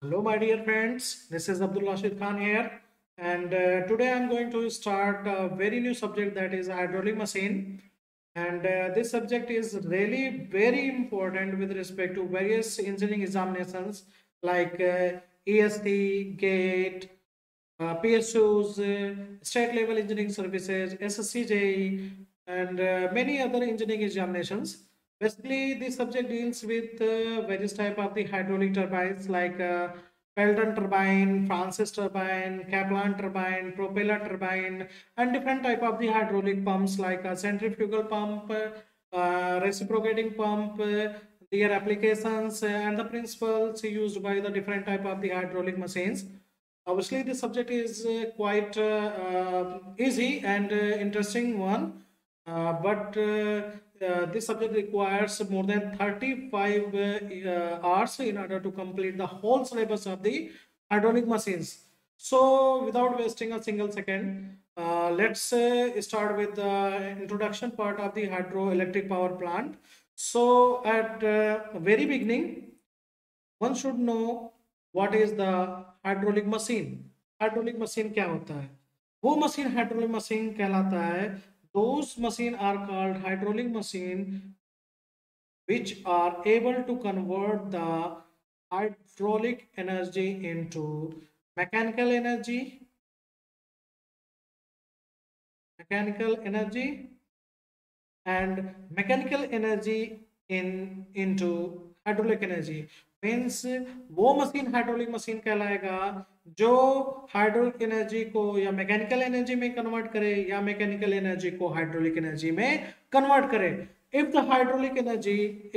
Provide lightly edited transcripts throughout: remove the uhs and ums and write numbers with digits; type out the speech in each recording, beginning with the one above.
Hello, my dear friends. This is Abdul Rashid Khan here, and today I'm going to start a very new subject, that is hydraulic machine. And this subject is really very important with respect to various engineering examinations like EST, GATE, PSUs, state level engineering services, SSCJ, and many other engineering examinations. Basically, this subject deals with various type of the hydraulic turbines like Pelton turbine, Francis turbine, Kaplan turbine, propeller turbine, and different type of the hydraulic pumps like a centrifugal pump, reciprocating pump, their applications and the principles used by the different type of the hydraulic machines. Obviously, the subject is quite easy and interesting one, but this subject requires more than 35 hours in order to complete the whole syllabus of the hydraulic machines. So, without wasting a single second, let's start with the introduction part of the hydroelectric power plant. So, at very beginning, one should know what is the hydraulic machine. Hydraulic machine क्या होता है? वो machine hydraulic machine कहलाता है. Those machine are called hydraulic machine which are able to convert the hydraulic energy into mechanical energy, mechanical energy and mechanical energy into hydraulic energy. Means वो machine hydraulic machine कहलाएगा जो hydraulic energy को या mechanical energy में convert करे या mechanical energy को hydraulic energy में कन्वर्ट करे. If the hydraulic energy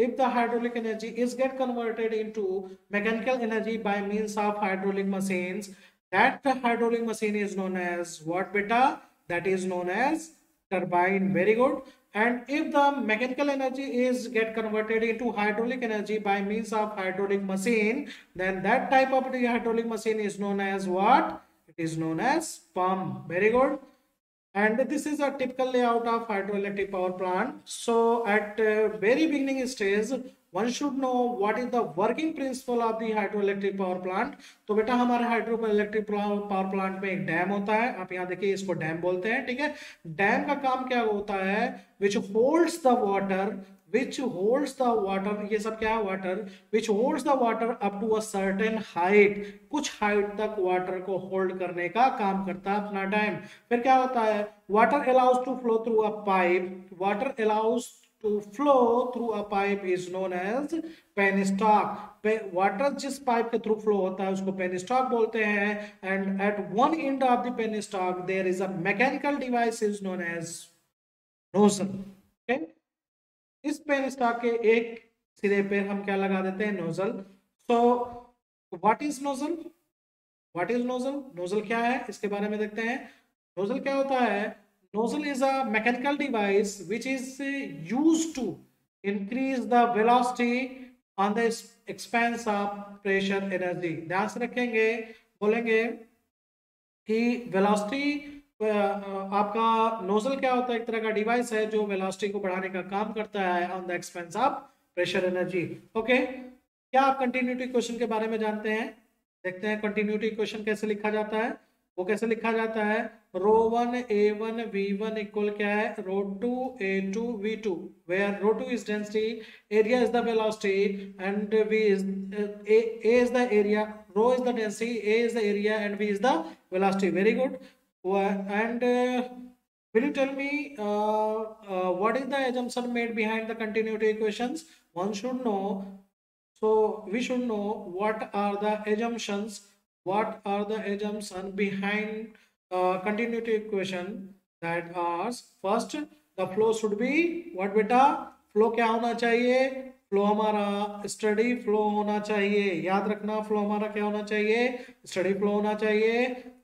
is get converted into mechanical energy by means of hydraulic machines, that hydraulic machine is known as what, beta? That is known as turbine. Very good. And if the mechanical energy is get converted into hydraulic energy by means of hydraulic machine, then that type of the hydraulic machine is known as what? It is known as pump. Very good. And this is a typical layout of hydroelectric power plant. So at very beginning stage, one should know what is the working principle of the hydroelectric power plant. तो बेटा हमारे hydroelectric power plant में एक dam होता है. आप यहाँ देखिए, इसको डैम बोलते हैं. ठीक है. डैम का काम क्या होता है? विच होल्ड्स द वाटर, ये सब क्या है? Water. Which holds the water up to a certain height. कुछ हाइट तक वाटर को होल्ड करने का काम करता है अपना डैम. फिर क्या होता है? Water allows to flow through a pipe. To flow through a pipe is known as penstock. Water जिस पाइप के थ्रू फ्लो होता है उसको पेनस्टॉक बोलते हैं. And at one end of the penstock there is a mechanical device is known as nozzle. Okay. इस penstock के एक सिरे पे हम क्या लगा देते हैं? Nozzle. So what is nozzle? Nozzle क्या है, इसके बारे में देखते हैं. नोजल क्या होता है? Nozzle is a mechanical device which is used to increase the velocity on the expense of pressure energy. ध्यान से रखेंगे, बोलेंगे कि वेलोसिटी आपका नोजल क्या होता है? एक तरह का डिवाइस है जो वेलोसिटी को बढ़ाने का काम करता है on the expense of pressure energy. Okay. क्या आप कंटिन्यूटी इक्वेशन के बारे में जानते हैं? देखते हैं कंटिन्यूटी इक्वेशन कैसे लिखा जाता है. वो कैसे लिखा जाता है? Rho one a one v one equal क्या है? Rho two a two v two, where rho two is density, area is the velocity and v is a is the area, rho is the density, a is the area and v is the velocity. Very good. And will you tell me what is the assumption made behind the continuity equations? One should know. So we should know what are the assumptions behind continuity equation. That are, first the flow should be what, beta? Flow क्या होना चाहिए? Flow हमारा steady flow होना चाहिए. याद रखना, flow हमारा क्या होना चाहिए? स्टडी फ्लो होना चाहिए.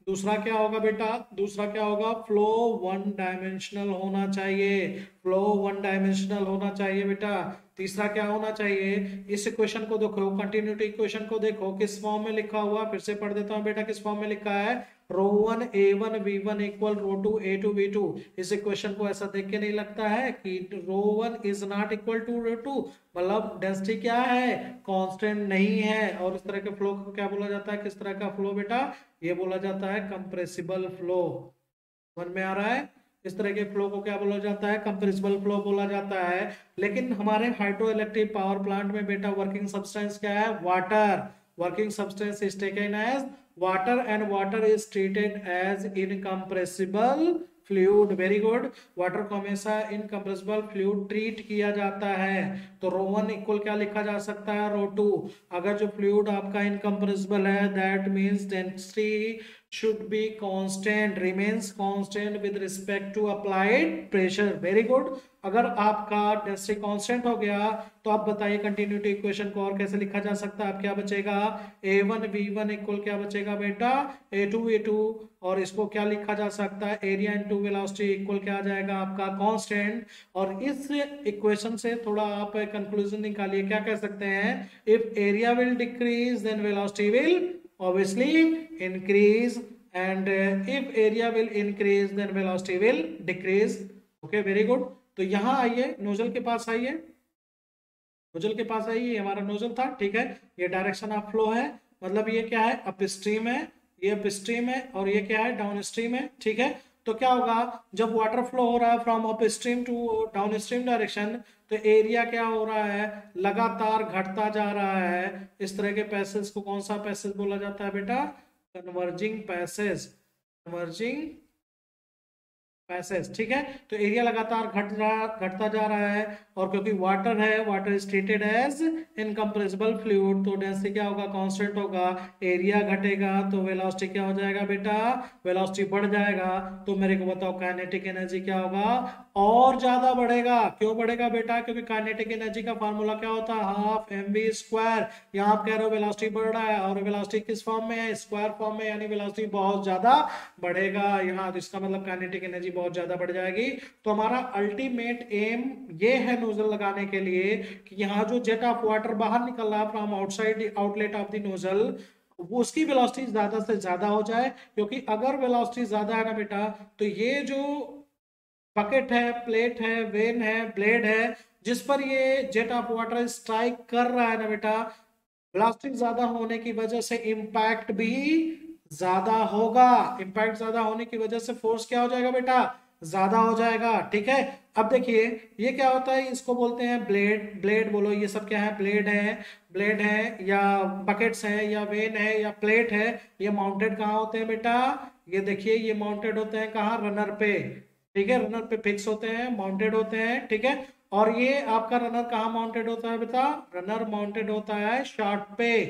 दूसरा क्या होगा बेटा? दूसरा क्या होगा? फ्लो वन डायमेंशनल होना चाहिए. बेटा तीसरा क्या होना चाहिए? इस इक्वेशन को देखो, कंटिन्यूटी इक्वेशन को देखो किस फॉर्म में लिखा हुआ. फिर से पढ़ देता हूं बेटा, किस फॉर्म में लिखा है? ρ1 A1 V1 equal ρ2 A2 V2। इस इक्वेशन को ऐसा देख के नहीं लगता है कि ρ1 इज नॉट इक्वल टू ρ2, मतलब डेंसिटी क्या है, कांस्टेंट नहीं है। और इस तरह के फ्लो को क्या बोला जाता है, किस तरह का फ्लो बेटा, ये बोला जाता है कंप्रेसिबल फ्लो। समझ में आ रहा है? इस तरह के फ्लो को क्या बोला जाता है, कंप्रेसिबल फ्लो बोला जाता है। लेकिन हमारे हाइड्रो इलेक्ट्रिक पावर प्लांट में बेटा वर्किंग सब्सटेंस क्या है, water. Working substance is taken as water and water is treated as incompressible fluid. Very good. Water को हमेशा इनकम्प्रेसिबल फ्लूइड ट्रीट किया जाता है। तो ρ1 इक्वल क्या लिखा जा सकता है, ρ2। अगर जो फ्लूइड आपका इनकम्प्रेसिबल है, that means density should be constant, remains constant with respect to applied pressure। very good। अगर आपका डेंसिटी कांस्टेंट हो गया तो आप बताइए कंटिन्यूटी इक्वेशन को और कैसे लिखा जा सकता है। आप क्या बचेगा, A1 V1 इक्वल क्या बचेगा बेटा, A2 V2। और इसको क्या लिखा जा सकता है, एरिया इनटू वेलोसिटी इक्वल क्या आ जाएगा आपका, कांस्टेंट। और इस इक्वेशन से थोड़ा आप कंक्लूजन निकालिए, क्या कह सकते हैं, if area will decrease then velocity will obviously increase, and if area will increase then velocity will decrease। okay, very good। तो यहां आइए, नोजल के पास आइए, नोजल के पास आइए, ये हमारा नोजल था, ठीक है। ये डायरेक्शन ऑफ फ्लो है, मतलब ये क्या है, अप स्ट्रीम है, ये अप स्ट्रीम है, और ये क्या है, डाउन स्ट्रीम है, ठीक है। तो क्या होगा, जब वाटर फ्लो हो रहा है from upstream to downstream direction, तो एरिया क्या हो रहा है, लगातार घटता जा रहा है। इस तरह के पैसेज को कौन सा पैसेज बोला जाता है बेटा, कन्वर्जिंग पैसेज, कन्वर्जिंग पैसेज, ठीक है। तो एरिया लगातार घटता जा रहा है, और क्योंकि वाटर है, water is treated as incompressible fluid, तो डेंसिटी क्या होगा, कांस्टेंट होगा। एरिया घटेगा तो वेलोसिटी क्या हो जाएगा बेटा, वेलोसिटी बढ़ जाएगा। तो मेरे को बताओ काइनेटिक एनर्जी क्या होगा, और ज्यादा बढ़ेगा। क्यों बढ़ेगा बेटा, क्योंकि काइनेटिक एनर्जी का फार्मूला क्या होता है, हाफ mv²। यहाँ आप कह रहे हो वेलोसिटी बढ़ रहा है, और वेलोसिटी किस फॉर्म में है, स्क्वायर फॉर्म में, यानी वेलोसिटी बहुत ज्यादा बढ़ेगा यहाँ। तो इसका मतलब काइनेटिक एनर्जी बहुत ज्यादा बढ़ जाएगी। तो हमारा अल्टीमेट एम ये है नोजल लगाने के लिए कि यहाँ जो जेट ऑफ वाटर बाहर निकल रहा है from outside outlet of the nozzle, वो उसकी वेलोसिटी ज्यादा से ज्यादा हो जाए। क्योंकि अगर वेलोसिटी ज्यादा है ना बेटा, तो ये जो बकेट है, प्लेट है, वेन है, ब्लेड है, जिस पर ये जेट ऑफ वाटर स्ट्राइक कर रहा है ना बेटा, वेलोसिटी ज्यादा होने की वजह से इंपैक्ट भी ज्यादा होगा। इंपैक्ट ज्यादा होने की वजह से फोर्स क्या हो जाएगा बेटा, ज्यादा हो जाएगा, ठीक है। अब देखिए ये क्या होता है, इसको बोलते हैं ब्लेड। ब्लेड बोलो, ये सब क्या है, ब्लेड है, ब्लेड है, या बकेट्स है, या वेन है, या प्लेट है। ये माउंटेड कहाँ होते हैं बेटा, ये देखिए ये माउंटेड होते हैं कहाँ, रनर पे, ठीक है। रनर पे फिक्स होते हैं, माउंटेड होते हैं, ठीक है। और ये आपका रनर कहाँ माउंटेड होता है बेटा, रनर माउंटेड होता है शाफ्ट पे,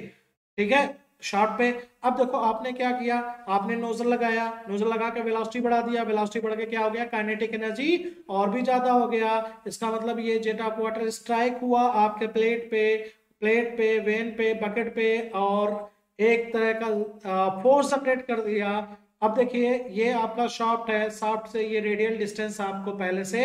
ठीक है, शाफ्ट पे। अब देखो आपने क्या किया, आपने नोजल लगाया, नोजल लगा के वेलोसिटी बढ़ा दिया, वेलोसिटी बढ़ के क्या हो गया, काइनेटिक एनर्जी और भी ज्यादा हो गया। इसका मतलब ये जेट ऑफ वाटर स्ट्राइक हुआ आपके प्लेट पे, प्लेट पे, वेन पे, बकेट पे, और एक तरह का फोर्स जनरेट कर दिया। अब देखिए ये आपका शाफ्ट है, शाफ्ट से ये रेडियल डिस्टेंस आपको पहले से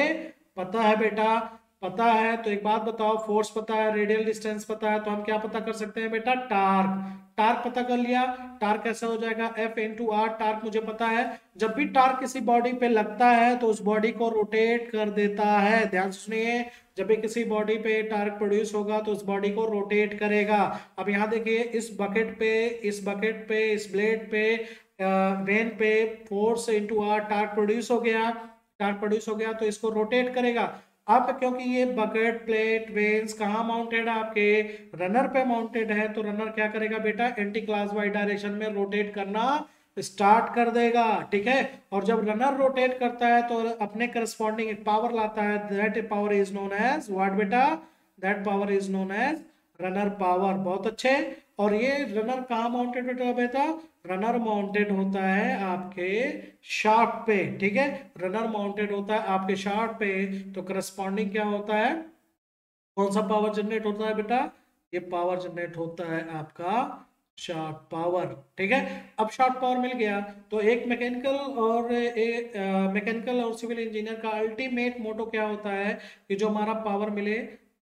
पता है बेटा, पता है। तो एक बात बताओ, फोर्स पता है, रेडियल डिस्टेंस पता है, तो हम क्या पता कर सकते हैं बेटा, टार्क। टार्क पता कर लिया, टार्क कैसे हो जाएगा, F×R। टार्क मुझे पता है, जब भी टार्क किसी बॉडी पे लगता है तो उस बॉडी को रोटेट कर देता है। ध्यान सुनिए, जब भी किसी बॉडी पे टार्क प्रोड्यूस होगा तो उस बॉडी को रोटेट करेगा। अब यहाँ देखिए इस बकेट पे, इस बकेट पे, इस ब्लेड पे, वेन पे force into r torque produce हो गया, टार्क प्रोड्यूस हो गया तो इसको रोटेट करेगा। अब क्योंकि ये बकेट, प्लेट, वेन्स कहाँ माउंटेड है, आपके रनर पे माउंटेड है, तो रनर क्या करेगा बेटा, एंटी क्लॉकवाइज डायरेक्शन में रोटेट करना स्टार्ट कर देगा, ठीक है। और जब रनर रोटेट करता है तो अपने करस्पॉन्डिंग एक पावर लाता है, that power is known as what बेटा, that power is known as runner power. बहुत अच्छे। और ये रनर कहाँ माउंटेड होता बेटा, रनर माउंटेड होता है आपके शाफ्ट पे, ठीक है। रनर माउंटेड होता है आपके शाफ्ट पे, तो करस्पॉन्डिंग क्या होता है, कौन सा पावर जनरेट होता है बेटा, ये पावर जनरेट होता है आपका शार्ट पावर, ठीक है। अब शार्ट पावर मिल गया, तो एक मैकेनिकल और मैकेनिकल और सिविल इंजीनियर का अल्टीमेट मोटो क्या होता है कि जो हमारा पावर मिले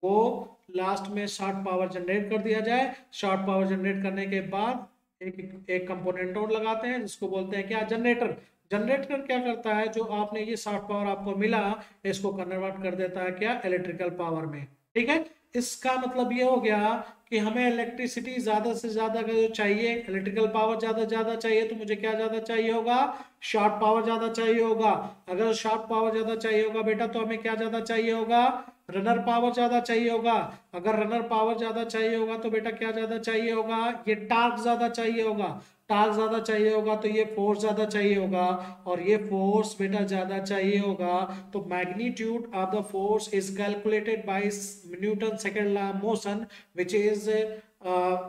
वो लास्ट में शॉर्ट पावर जनरेट कर दिया जाए। शॉर्ट पावर जनरेट करने के बाद एक एक कंपोनेंट और लगाते हैं जिसको बोलते हैं क्या, जनरेटर। जनरेटर क्या करता है, जो आपने ये सॉफ्ट पावर आपको मिला, इसको कन्वर्ट कर देता है क्या, इलेक्ट्रिकल पावर में। ठीक है, इसका मतलब ये हो गया कि हमें इलेक्ट्रिसिटी ज्यादा से ज्यादा अगर जो चाहिए, इलेक्ट्रिकल पावर ज्यादा ज्यादा चाहिए, तो मुझे क्या ज्यादा चाहिए होगा, शॉर्ट पावर ज्यादा चाहिए होगा। अगर शॉर्ट पावर ज्यादा चाहिए होगा बेटा, तो हमें क्या ज्यादा चाहिए होगा, रनर पावर ज्यादा चाहिए होगा। अगर रनर पावर ज्यादा चाहिए होगा तो बेटा क्या ज्यादा चाहिए होगा, ये टार्क ज्यादा चाहिए होगा। टार्क ज्यादा चाहिए होगा तो ये फोर्स ज्यादा चाहिए होगा, और ये फोर्स बेटा ज्यादा चाहिए होगा। तो magnitude of the force is calculated by Newton second law of motion, which is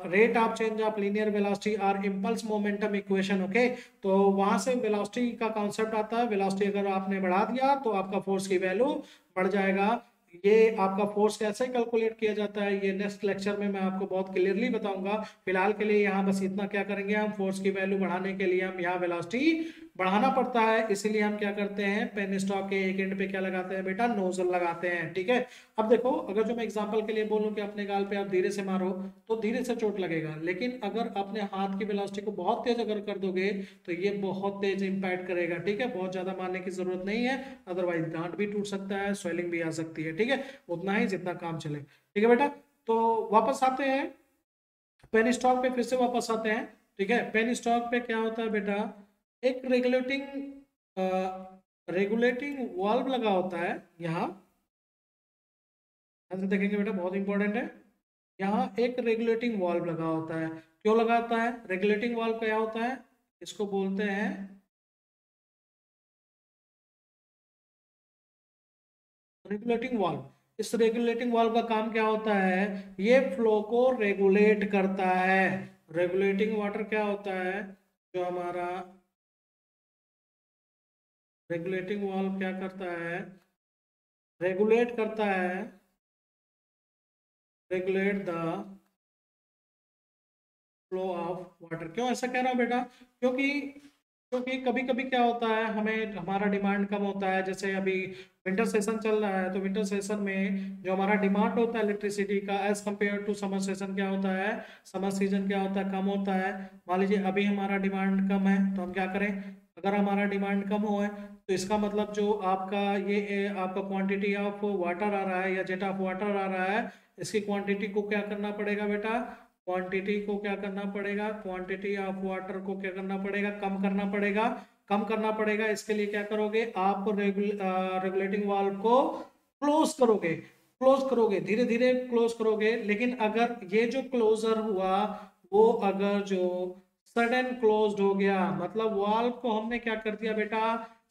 rate of change of linear velocity और इम्पल्स मोमेंटम इक्वेशन। ओके, तो वहां से वेलोसिटी का कॉन्सेप्ट आता है। वेलोसिटी अगर आपने बढ़ा दिया तो आपका फोर्स की वैल्यू बढ़ जाएगा। ये आपका फोर्स कैसे कैलकुलेट किया जाता है, ये नेक्स्ट लेक्चर में मैं आपको बहुत क्लियरली बताऊंगा। फिलहाल के लिए यहाँ बस इतना क्या करेंगे, हम फोर्स की वैल्यू बढ़ाने के लिए हम यहाँ वेलोसिटी बढ़ाना पड़ता है, इसीलिए हम क्या करते हैं, पेन स्टॉक के एक एंड पे क्या लगाते हैं बेटा, नोजल लगाते हैं। ठीक है, अब देखो, अगर जो मैं एग्जांपल के लिए बोलूं कि अपने गाल पे आप धीरे से मारो तो धीरे से चोट लगेगा, लेकिन अगर अपने हाथ की वेलोसिटी को बहुत तेज अगर कर दोगे तो ये बहुत तेज इंपैक्ट करेगा। ठीक है, बहुत ज्यादा मारने की जरूरत नहीं है, अदरवाइज गांठ भी टूट सकता है, स्वेलिंग भी आ सकती है। ठीक है, उतना ही जितना काम चले। ठीक है बेटा, तो वापस आते हैं पेन स्टॉक पे, फिर से वापस आते हैं। ठीक है, पेन स्टॉक पे क्या होता है बेटा, एक रेगुलेटिंग वाल्व लगा होता है यहाँ। ध्यान से देखेंगे बेटा, बहुत इंपॉर्टेंट है। यहाँ एक रेगुलेटिंग वाल्व लगा होता है। क्यों लगा होता है, रेगुलेटिंग वाल्व क्या होता है, इसको बोलते हैं रेगुलेटिंग वाल्व। इस रेगुलेटिंग वाल्व का काम क्या होता है, ये फ्लो को रेगुलेट करता है। रेगुलेटिंग वाटर क्या होता है, जो हमारा रेगुलेटिंग वाल्व क्या करता है, रेगुलेट करता है, regulate the flow of water. क्यों ऐसा कह रहा हूँ बेटा, क्योंकि क्योंकि कभी कभी क्या होता है, हमें हमारा डिमांड कम होता है। जैसे अभी विंटर सेशन चल रहा है, तो विंटर सेशन में जो हमारा डिमांड होता है इलेक्ट्रिसिटी का, as compare to summer session क्या होता है, समर सीजन क्या होता है, कम होता है। मान लीजिए अभी हमारा डिमांड कम है, तो हम क्या करें, अगर हमारा डिमांड कम हो है, तो इसका मतलब जो आपका आपका क्वांटिटी ऑफ वाटर आ रहा है या जेट ऑफ वाटर आ रहा है, इसकी क्वांटिटी को क्या करना पड़ेगा बेटा, क्वांटिटी को क्या करना पड़ेगा, क्वांटिटी ऑफ वाटर को क्या करना पड़ेगा, कम करना पड़ेगा। कम करना पड़ेगा, इसके लिए क्या करोगे आप, रेगुलेटिंग वाल्व को क्लोज करोगे। क्लोज करोगे, धीरे धीरे क्लोज करोगे। लेकिन अगर ये जो क्लोजर हुआ, वो अगर जो सडन क्लोज हो गया, मतलब वाल्व को हमने क्या कर दिया बेटा,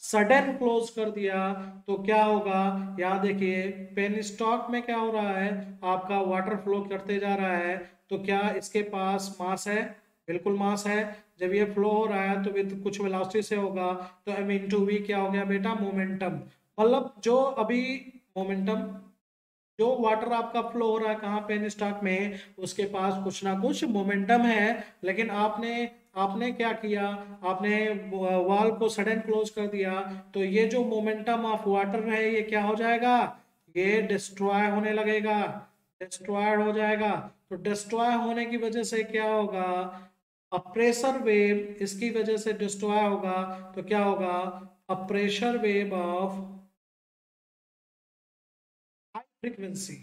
सडन क्लोज कर दिया, तो क्या होगा, यहाँ देखिए पेन स्टॉक में क्या हो रहा है, आपका वाटर फ्लो करते जा रहा है। तो क्या इसके पास मास है, बिल्कुल मास है। जब ये फ्लो हो रहा है तो विद कुछ वेलोसिटी से होगा, तो एम इंटू वी क्या हो गया बेटा, मोमेंटम। मतलब जो अभी मोमेंटम, जो वाटर आपका फ्लो हो रहा है कहाँ, पेन स्टॉक में, उसके पास कुछ ना कुछ मोमेंटम है। लेकिन आपने आपने क्या किया, आपने वाल को सडन क्लोज कर दिया, तो ये जो मोमेंटम ऑफ वाटर है ये क्या हो जाएगा, ये डिस्ट्रॉय होने लगेगा, डिस्ट्रॉयड हो जाएगा। तो डिस्ट्रॉय होने की वजह से क्या होगा, अब प्रेशर वेव इसकी वजह से डिस्ट्रॉय होगा। तो क्या होगा, a pressure wave of high frequency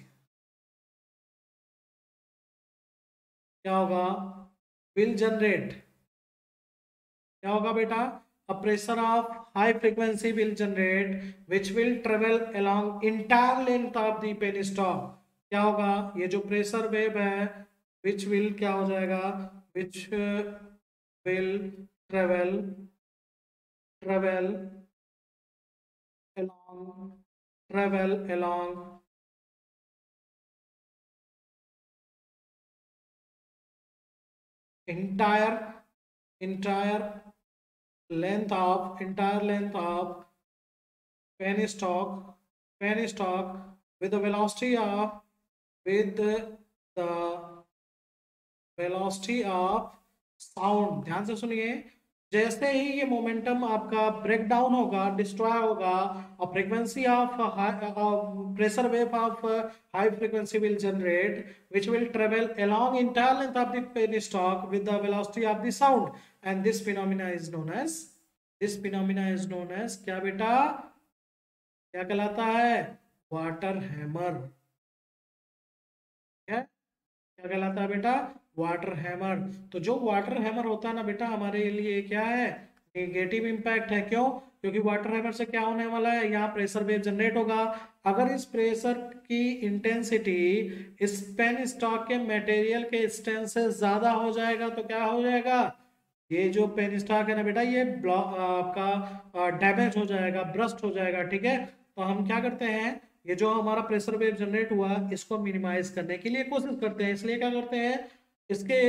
क्या होगा, विल जनरेट, क्या होगा बेटा, a pressure of high frequency will generate which will travel along entire length of the penstock। क्या होगा, ये जो प्रेशर वेव है, which will क्या हो जाएगा, which will travel travel along travel along entire entire entire length of penstock penstock with the velocity of with the velocity of sound. ध्यान से सुनिए, जैसे ही ये मोमेंटम आपका ब्रेक डाउन होगा, डिस्ट्रॉय होगा, और frequency of pressure wave of high frequency will generate which will travel along entire length of the penstock with the velocity of the sound, and this phenomena is known as क्या बेटा, क्या कहलाता है? Water hammer. क्या क्या कहलाता है बेटा? Water hammer. तो जो वाटर हैमर होता है ना बेटा, हमारे लिए क्या है? नेगेटिव इंपैक्ट है। क्यों? क्योंकि वाटर हैमर से क्या होने वाला है? यहाँ प्रेशर वेव जनरेट होगा। अगर इस प्रेशर की इंटेंसिटी इस पेन स्टॉक के मटेरियल के स्ट्रेंथ से ज्यादा हो जाएगा तो क्या हो जाएगा? ये जो पेन स्टॉक है ना बेटा, ये ब्लॉक आपका डैमेज हो जाएगा, ब्रस्ट हो जाएगा। ठीक है, तो हम क्या करते हैं, ये जो हमारा प्रेशर वेव जनरेट हुआ इसको मिनिमाइज करने के लिए कोशिश करते हैं। इसलिए क्या करते हैं, इसके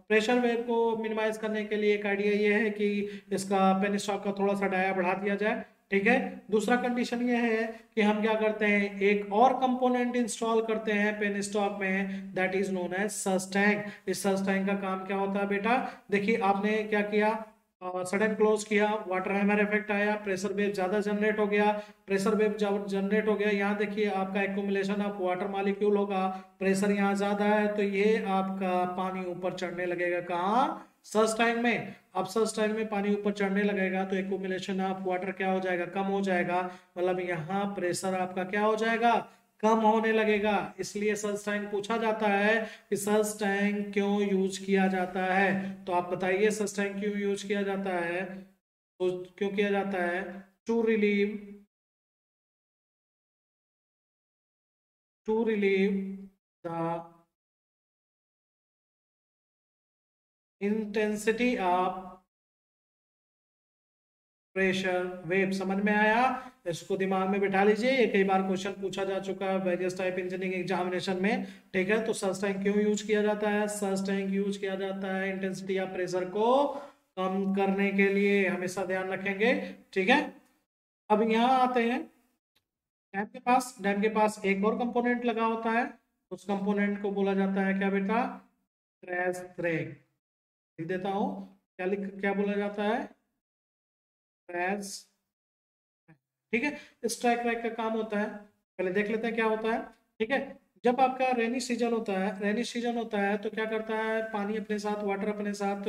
प्रेशर वेव को मिनिमाइज करने के लिए एक आइडिया ये है कि इसका पेन स्टॉक का थोड़ा सा डाया बढ़ा दिया जाए। ठीक है, दूसरा कंडीशन ये है कि हम क्या करते हैं, एक और कंपोनेंट इंस्टॉल करते हैं पेन स्टॉक में, that is known as surge tank. इस सर्ज टैंक का काम क्या होता है बेटा? देखिए आपने क्या किया, सडन क्लोज किया, वाटर हैमर इफेक्ट आया, प्रेशर वेव ज्यादा जनरेट हो गया। प्रेशर वेव जब जनरेट हो गया, यहाँ देखिए आपका एक्यूमुलेशन ऑफ वाटर मॉलिक्यूल होगा, प्रेशर यहाँ ज्यादा है, तो ये आपका पानी ऊपर चढ़ने लगेगा। कहाँ? सर्ज टैंक में। अब सर्ज टैंक में पानी ऊपर चढ़ने लगेगा तो एक्यूमुलेशन ऑफ वाटर क्या हो जाएगा? कम हो जाएगा। मतलब यहाँ प्रेशर आपका क्या हो जाएगा? कम होने लगेगा। इसलिए सर्ज टैंक पूछा जाता है कि सर्ज टैंक क्यों यूज किया जाता है। तो आप बताइए सर्ज टैंक क्यों यूज किया जाता है? तो क्यों किया जाता है? To relieve to relieve the intensity of pressure wave. समझ में आया? इसको दिमाग में बिठा लीजिए, ये कई बार क्वेश्चन पूछा जा चुका है वेरियस टाइप इंजीनियरिंग एग्जामिनेशन में। ठीक है, तो सर्ज टैंक क्यों यूज किया जाता है? सर्ज टैंक यूज किया जाता है इंटेंसिटी ऑफ प्रेशर को कम करने के लिए, हमेशा ध्यान रखेंगे। ठीक है, अब यहाँ आते हैं डैम के पास एक और कंपोनेंट लगा होता है, उस कंपोनेंट को बोला जाता है क्या बेटा? Trace break. लिख देता हूँ, क्या बोला जाता है? ट्रेस। ठीक है, स्ट्राइक रैक का काम होता है, पहले देख लेते हैं क्या होता है। ठीक है, जब आपका रेनी सीजन होता है तो क्या करता है, पानी अपने साथ, वाटर अपने साथ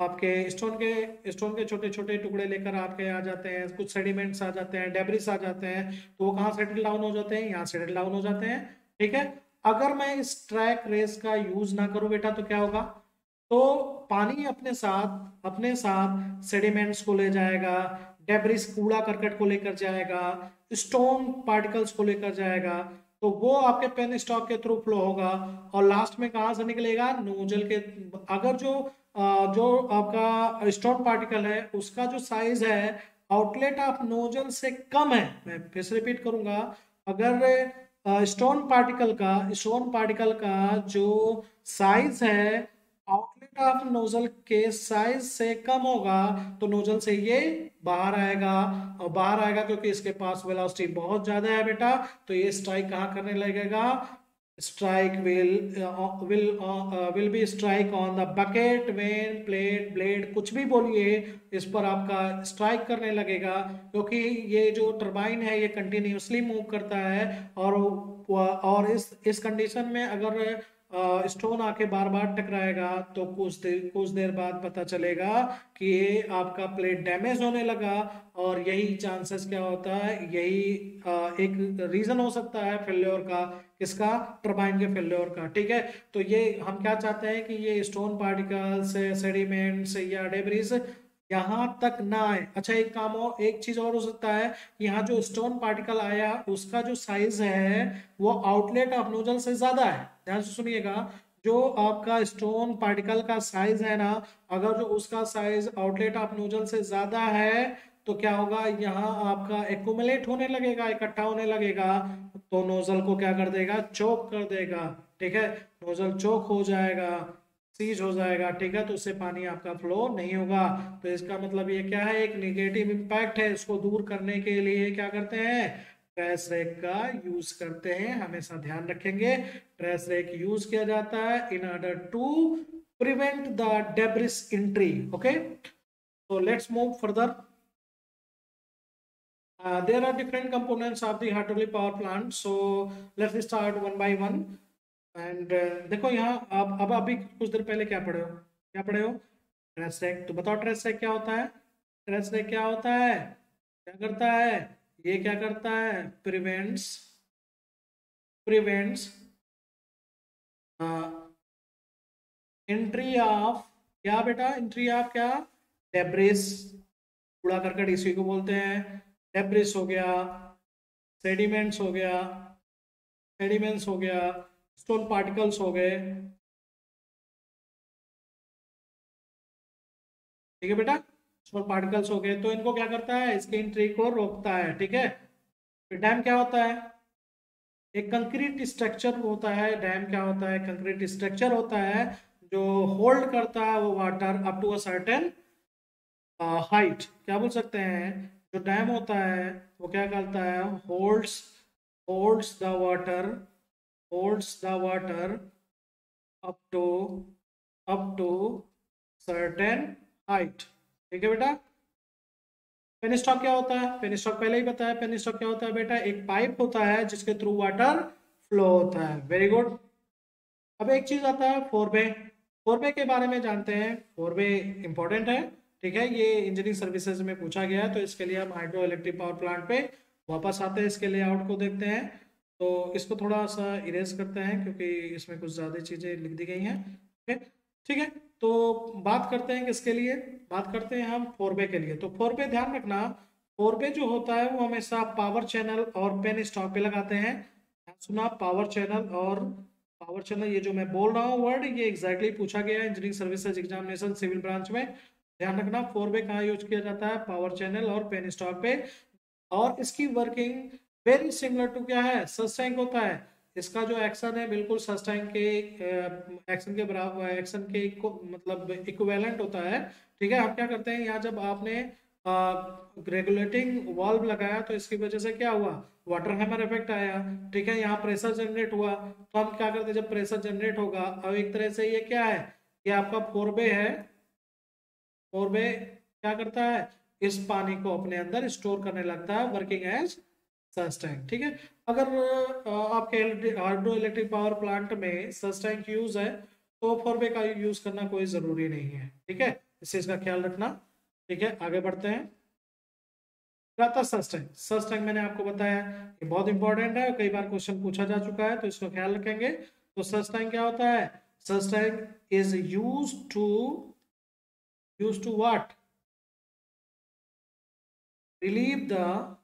आपके स्टोन के छोटे छोटे टुकड़े लेकर आपके आ जाते हैं, कुछ सेडिमेंट्स आ जाते हैं, डेब्रिस आ जाते हैं, तो वो कहाँ सेटल डाउन हो जाते हैं? यहाँ सेटल डाउन हो जाते हैं। ठीक है, अगर मैं इस ट्रैक रेस का यूज ना करूं बेटा तो क्या होगा? तो पानी अपने साथ सेडिमेंट्स को ले जाएगा, डेब्रिस कूड़ा करकट को लेकर जाएगा, स्टोन पार्टिकल्स को लेकर जाएगा, तो वो आपके पेन स्टॉक के थ्रू फ्लो होगा, और लास्ट में कहाँ से निकलेगा? नोजल के। अगर जो आपका स्टोन पार्टिकल है उसका जो साइज है आउटलेट ऑफ नोजल से कम है, मैं फिर से रिपीट करूंगा, अगर स्टोन पार्टिकल का जो साइज है आउटलेट ऑफ नोजल के साइज से कम होगा तो नोजल से ये बाहर आएगा, और बाहर आएगा क्योंकि इसके पास वेलोसिटी बहुत ज्यादा है बेटा, तो ये स्ट्राइक कहाँ करने लगेगा? Strike will be strike on the bucket, when, plate, blade, कुछ भी बोलिए, इस पर आपका स्ट्राइक करने लगेगा, क्योंकि ये जो टरबाइन है ये कंटिन्यूसली मूव करता है, और इस कंडीशन में अगर स्टोन आके बार बार टकराएगा तो कुछ देर बाद पता चलेगा कि ये आपका प्लेट डैमेज होने लगा, और यही चांसेस क्या होता है, यही एक रीजन हो सकता है फेल्योर का। किसका? टरबाइन के फेल्योर का। ठीक है, तो ये हम क्या चाहते हैं कि ये स्टोन पार्टिकल्स, सेडिमेंट्स या डेब्रिस यहाँ तक ना आए। अच्छा, एक चीज और हो सकता है, यहाँ जो स्टोन पार्टिकल आया उसका जो साइज है वो आउटलेट ऑफ नोजल से ज्यादा है। ध्यान से सुनिएगा, जो आपका स्टोन पार्टिकल का साइज है ना, अगर जो उसका साइज आउटलेट ऑफ नोजल से ज्यादा है तो क्या होगा, यहाँ आपका एक्यूमुलेट होने लगेगा, इकट्ठा होने लगेगा, तो नोजल को क्या कर देगा? चोक कर देगा। ठीक है, नोजल चोक हो जाएगा, सीज हो जाएगा। ठीक है, तो उससे पानी आपका फ्लो नहीं होगा। तो इसका मतलब ये क्या है? एक निगेटिव इम्पैक्ट है, इसको दूर करने के लिए क्या करते हैं? ट्रेस रैक का यूज करते हैं, हमेशा ध्यान रखेंगे। ट्रेस रैक यूज किया जाता है in order to prevent the debris entry. Okay, so let's move further. There are different components of the hydraulic power plant, so let's start one by one. And देखो यहाँ आप अब अभी कुछ देर पहले क्या पढ़े हो ट्रेस रैक। तो बताओ ट्रेस रैक क्या होता है? ट्रेस रैक क्या होता है, क्या करता है? ये क्या करता है? प्रिवेंट्स एंट्री ऑफ, क्या बेटा? एंट्री ऑफ क्या? डेब्रिस, कूड़ा करकट इसी को बोलते हैं। डेब्रिस हो गया, सेडिमेंट्स हो गया, स्टोन पार्टिकल्स हो गए। ठीक है बेटा, स्मॉल पार्टिकल्स हो गए, तो इनको क्या करता है? इसके एंट्री को रोकता है। ठीक है, फिर डैम क्या होता है? एक कंक्रीट स्ट्रक्चर होता है। डैम क्या होता है? कंक्रीट स्ट्रक्चर होता है जो होल्ड करता है वो water up to a certain height. क्या बोल सकते हैं? जो डैम होता है वो क्या करता है? Holds the water, up to certain height. ठीक है बेटा। पेनिस्टॉक क्या होता है? पेनिस्टॉक पहले ही बताया। पेनिस्टॉक क्या होता है बेटा? एक पाइप होता है जिसके थ्रू वाटर फ्लो होता है। Very good. अब एक चीज आता है फोरवे। फोरवे के बारे में जानते हैं। फोरवे इंपॉर्टेंट है। ठीक है, ये इंजीनियरिंग सर्विसेज में पूछा गया है, तो इसके लिए हम हाइड्रो इलेक्ट्रिक पावर प्लांट पे वापस आते हैं। इसके लेआउट को देखते हैं, तो इसको थोड़ा सा इरेज करते हैं क्योंकि इसमें कुछ ज़्यादा चीज़ें लिख दी गई हैं। ठीक है, तो बात करते हैं किसके लिए? बात करते हैं हम फोरवे के लिए। तो फोरवे ध्यान रखना, फोरवे जो होता है वो हमेशा पावर चैनल और पेन स्टॉक पे लगाते हैं। सुना? पावर चैनल, ये जो मैं बोल रहा हूँ वर्ड, ये एग्जैक्टली पूछा गया है engineering services examination civil branch में। ध्यान रखना, फोरवे कहाँ यूज किया जाता है? पावर चैनल और पेन स्टॉक पे। और इसकी वर्किंग वेरी सिमिलर टू क्या है? सस्टैंक होता है। इसका जो एक्शन है बिल्कुल सस्टैंक के एक्शन के बराबर, एक्शन के मतलब इक्विवेलेंट होता है। ठीक है, हम क्या करते हैं यहाँ, जब आपने रेगुलेटिंग वाल्व लगाया तो इसकी वजह से क्या हुआ? वाटर हैमर इफेक्ट आया। ठीक है, यहाँ प्रेशर जनरेट हुआ, तो हम क्या करते हैं? जब प्रेशर जनरेट होगा, अब एक तरह से ये क्या है? ये आपका फोरवे है। फोरवे क्या करता है? इस पानी को अपने अंदर स्टोर करने लगता है, वर्किंग एज सच टैंक। ठीक है, अगर आपके हाइड्रो इलेक्ट्रिक पावर प्लांट में सच टैंक यूज है तो फोरवे का यूज करना कोई जरूरी नहीं है। ठीक है, इस चीज का ख्याल रखना। ठीक है, आगे बढ़ते हैं। क्या था सच टैंक? सच टैंक मैंने आपको बताया ये बहुत इंपॉर्टेंट है, कई बार क्वेश्चन पूछा जा चुका है, तो इसको ख्याल रखेंगे। तो सच टैंक क्या होता है? Such tank is use to what? Relieve the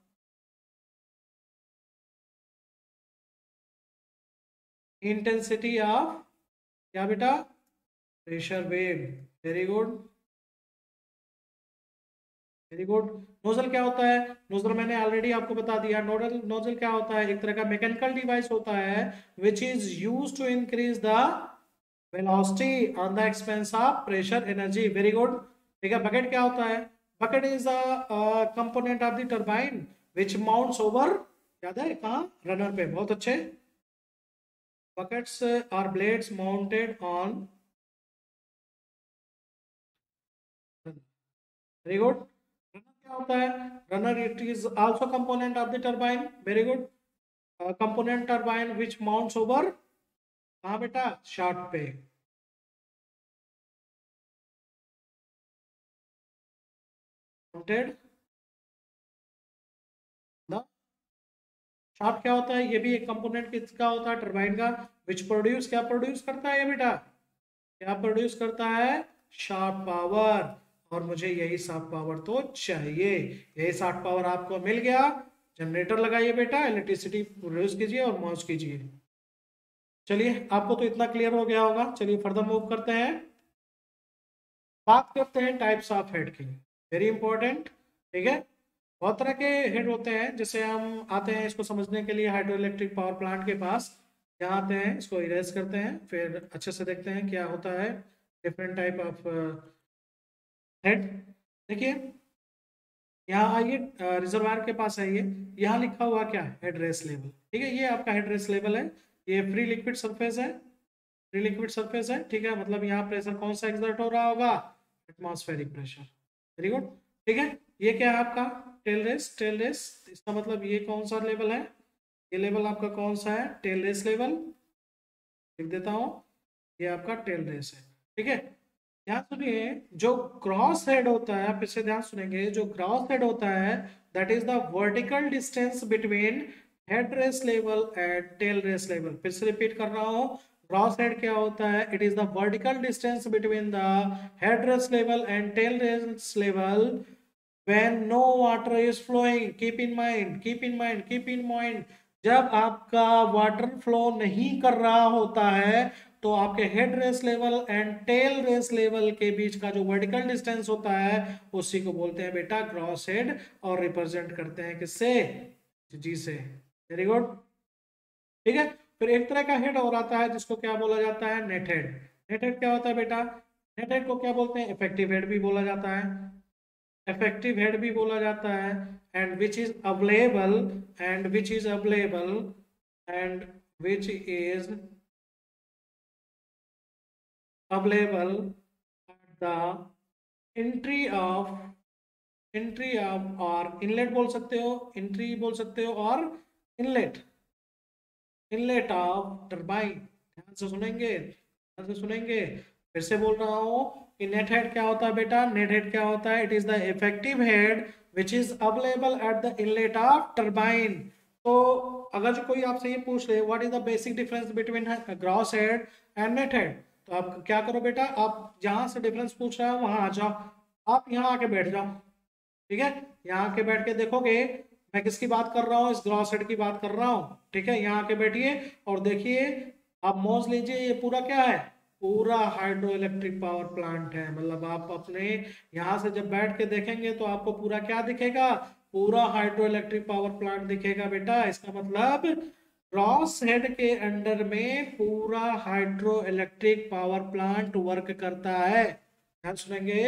intensity of, क्या बेटा? Pressure wave. Very good, very good. Nozzle क्या होता है? नोजल मैंने ऑलरेडी आपको बता दिया। नोजल क्या होता है? एक तरह का मैकेनिकल डिवाइस होता है which is use to increase the velocity on the expense of pressure energy. Very good. ठीक है, बकेट क्या होता है? Bucket is a component of the turbine which mounts over, याद है कहाँ? रनर पे। बहुत अच्छे। Buckets or blades mounted on, very good. Runner क्या होता है? Runner it is also component of the turbine. Very good. Component turbine which mounts over, कहाँ बेटा? शाफ्ट पे। Mounted the shaft. क्या होता है? ये भी एक कंपोनेंट किसका होता है? टरबाइन का। विच प्रोड्यूस, क्या प्रोड्यूस करता है ये बेटा? क्या प्रोड्यूस करता है? Shaft power. और मुझे यही शाफ्ट पावर तो चाहिए। यही शाफ्ट पावर आपको मिल गया, जनरेटर लगाइए बेटा, इलेक्ट्रिसिटी प्रोड्यूस कीजिए और मौज कीजिए। चलिए, आपको तो इतना क्लियर हो गया होगा। चलिए फर्दर मूव करते हैं। बात करते हैं टाइप्स ऑफ हेड की। Very important. ठीक है, बहुत तरह के हेड होते हैं। जैसे हम आते हैं इसको समझने के लिए हाइड्रो इलेक्ट्रिक पावर प्लांट के पास, यहाँ आते हैं, इसको इरेज करते हैं, फिर अच्छे से देखते हैं क्या होता है डिफरेंट टाइप ऑफ हेड। देखिए, यहाँ आइए, रिजर्वायर के पास आइए। यहाँ लिखा हुआ क्या है? Head race level. ठीक है, ये आपका हेड रेस लेवल है। ये फ्री लिक्विड सरफेस है। फ्री लिक्विड सरफेस है, ठीक है, मतलब यहाँ प्रेशर कौन सा एक्सर्ट हो रहा होगा, एटमॉस्फेरिक प्रेशर। वेरी गुड, ठीक है। ये क्या है आपका टेल रेस, टेल रेस, इसका मतलब ये कौन सा लेवल है, ये लेवल आपका कौन सा है, टेल रेस लेवल, लिख देता हूँ, ये आपका टेल रेस है, ठीक है। ध्यान सुनिए, जो क्रॉस हेड होता है, फिर से ध्यान सुनेंगे, जो क्रॉस हेड होता है that is the vertical distance between head race level and tail race level. फिर से रिपीट कर रहा हूँ, क्रॉस हेड क्या होता है, it is the vertical distance between the head race level and tail race level when no water is flowing, keep in mind, keep in mind, keep in mind, जब आपका water flow नहीं कर रहा होता है तो आपके head race level and tail race level के बीच का जो वर्टिकल डिस्टेंस होता है उसी को बोलते हैं बेटा क्रॉस हेड, और रिप्रेजेंट करते हैं किससे, जी से। वेरी गुड, ठीक है। फिर एक तरह का हेड और आता है जिसको क्या बोला जाता है, नेट हेड। नेट हेड क्या होता है बेटा, नेट हेड को क्या बोलते हैं, इफेक्टिव हेड भी बोला जाता है, इफेक्टिव हेड भी बोला जाता है, and which is available, and which is available, and which is available at the entry of और इनलेट बोल सकते हो, एंट्री बोल सकते हो, और इनलेट, इनलेट ऑफ टरबाइन। ध्यान से सुनेंगे, ध्यान से सुनेंगे, फिर से बोल रहा हूं कि नेट हेड क्या होता है बेटा, नेट हेड क्या होता है, it is the effective head which is available at the inlet of turbine. तो अगर जो कोई आपसे ये पूछ ले what is the basic difference between gross head and net head, तो आप क्या करो बेटा, आप जहां से डिफरेंस पूछ रहा है वहां आ जाओ, आप यहाँ आके बैठ जाओ, ठीक है। यहाँ आके बैठ के देखोगे मैं किसकी बात कर रहा हूँ, इस ग्रॉस हेड की बात कर रहा हूँ, ठीक है। यहाँ आके बैठिए और देखिए, आप मौज लीजिए, ये पूरा क्या है, पूरा हाइड्रो इलेक्ट्रिक पावर प्लांट है। मतलब आप अपने यहाँ से जब बैठ के देखेंगे तो आपको पूरा क्या दिखेगा, पूरा हाइड्रो इलेक्ट्रिक पावर प्लांट दिखेगा बेटा। इसका मतलब क्रॉस हेड के अंडर में पूरा hydro electric power plant work करता है। ध्यान सुनेंगे,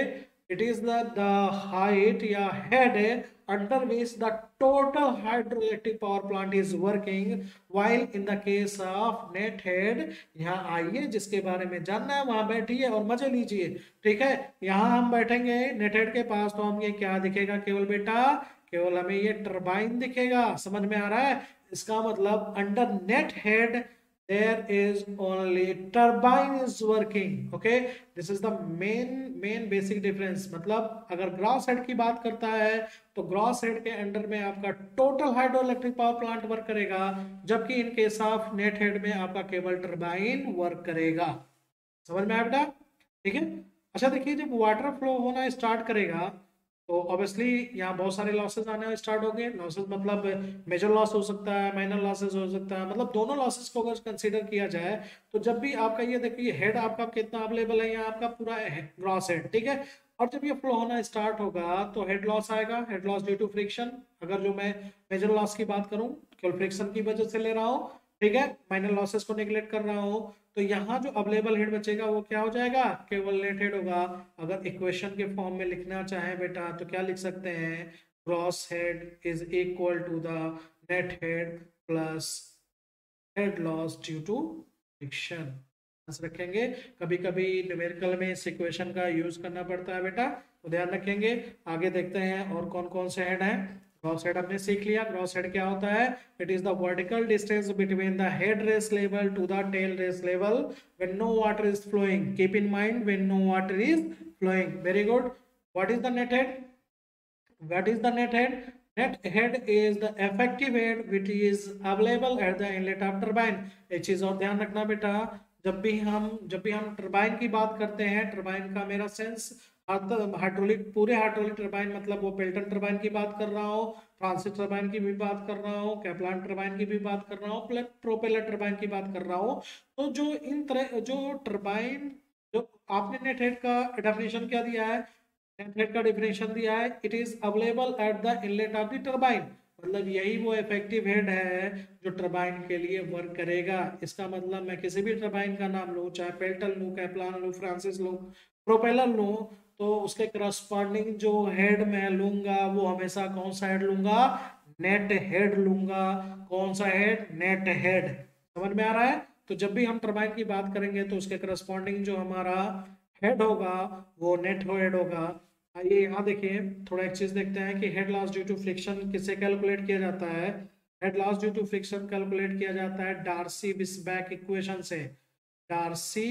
इट इज द हाइट या head under which the total hydroelectric power plant is working, while in the case of net head, यहाँ आइए जिसके बारे में जानना है वहां बैठिए और मजे लीजिए, ठीक है। यहाँ हम बैठेंगे नेट हेड के पास तो हमें क्या दिखेगा केवल बेटा, केवल हमें ये टरबाइन दिखेगा, समझ में आ रहा है। इसका मतलब under net head there is only turbine is working, okay, this is the main basic difference। मतलब अगर ग्रॉस हेड की बात करता है तो ग्रॉस हेड के अंडर में आपका total hydro electric power plant work करेगा, जबकि in case of net head में आपका केवल टरबाइन वर्क करेगा। समझ में आया बेटा, ठीक है। अच्छा देखिए, जब वाटर फ्लो होना स्टार्ट करेगा तो ऑब्वियसली यहाँ बहुत सारे लॉसेस आने स्टार्ट हो गए। लॉसेस मतलब मेजर लॉस हो सकता है, माइनर लॉसेस हो सकता है, मतलब दोनों लॉसेस को अगर कंसीडर किया जाए तो जब भी आपका ये देखिए हेड आपका कितना अवेलेबल है, यहाँ आपका पूरा ग्रॉस हेड, ठीक है। और जब ये फ्लो होना स्टार्ट होगा तो हेड लॉस आएगा, head loss due to friction. अगर जो मैं मेजर लॉस की बात करूं केवल फ्रिक्शन की वजह से ले रहा हूँ, ठीक है, माइनर लॉसेस को निगलेक्ट कर रहा हूँ, तो यहाँ जो अवेलेबल हेड बचेगा वो क्या हो जाएगा, केवल नेट हेड होगा। अगर इक्वेशन के फॉर्म में लिखना चाहें बेटा तो क्या लिख सकते हैं, gross head is equal to the net head plus head loss due to friction. रखेंगे, कभी कभी न्यूमेरिकल में इस इक्वेशन का यूज करना पड़ता है बेटा, तो ध्यान रखेंगे। आगे देखते हैं और कौन कौन से हेड हैं। ग्रॉस हेड हमने सीख लिया, ग्रॉस हेड क्या होता है, it is the vertical distance between the head race level to the tail race level when no water is flowing, keep in mind when no water is flowing. Very good, what is the net head, what is the net head, net head is the effective head which is available at the inlet of turbine। एक चीज और ध्यान रखना बेटा, जब भी हम turbine की बात करते हैं, टरबाइन का मेरा सेंस हाइड्रोलिक, पूरे हाइड्रोलिक टरबाइन, मतलब वो पेल्टन टरबाइन की बात कर रहा हूँ, फ्रांसिस टरबाइन की भी बात कर रहा हूँ, कैप्लान टरबाइन की भी बात कर रहा हूँ, प्लस प्रोपेलर टरबाइन की बात कर रहा हूँ। तो जो इन तरह जो टरबाइन, जो आपने नेट हेड का डेफिनेशन क्या दिया है, नेट हेड का डेफिनेशन दिया है, it is available at the inlet of the turbine. मतलब यही वो इफेक्टिव हेड है जो टरबाइन के लिए वर्क करेगा। इसका मतलब मैं किसी भी टरबाइन का नाम लूँ, चाहे पेल्टन लूँ, कैप्लान लूँ, फ्रांसिस लूँ, प्रोपेलर लूँ, तो उसके करस्पॉन्डिंग जो हेड मैं लूंगा वो हमेशा कौन सा हेड लूंगा, नेट हेड लूंगा। कौन सा हेड, नेट हेड। समझ में आ रहा है। तो जब भी हम टरबाइन की बात करेंगे तो उसके करस्पॉन्डिंग जो हमारा हेड होगा वो नेट हेड होगा। आइए यहाँ देखिए, थोड़ा एक चीज देखते हैं कि head loss due to friction किससे कैलकुलेट किया जाता है। Head loss due to friction calculate किया जाता है डार्सी विस्बैक इक्वेशन से। डार्सी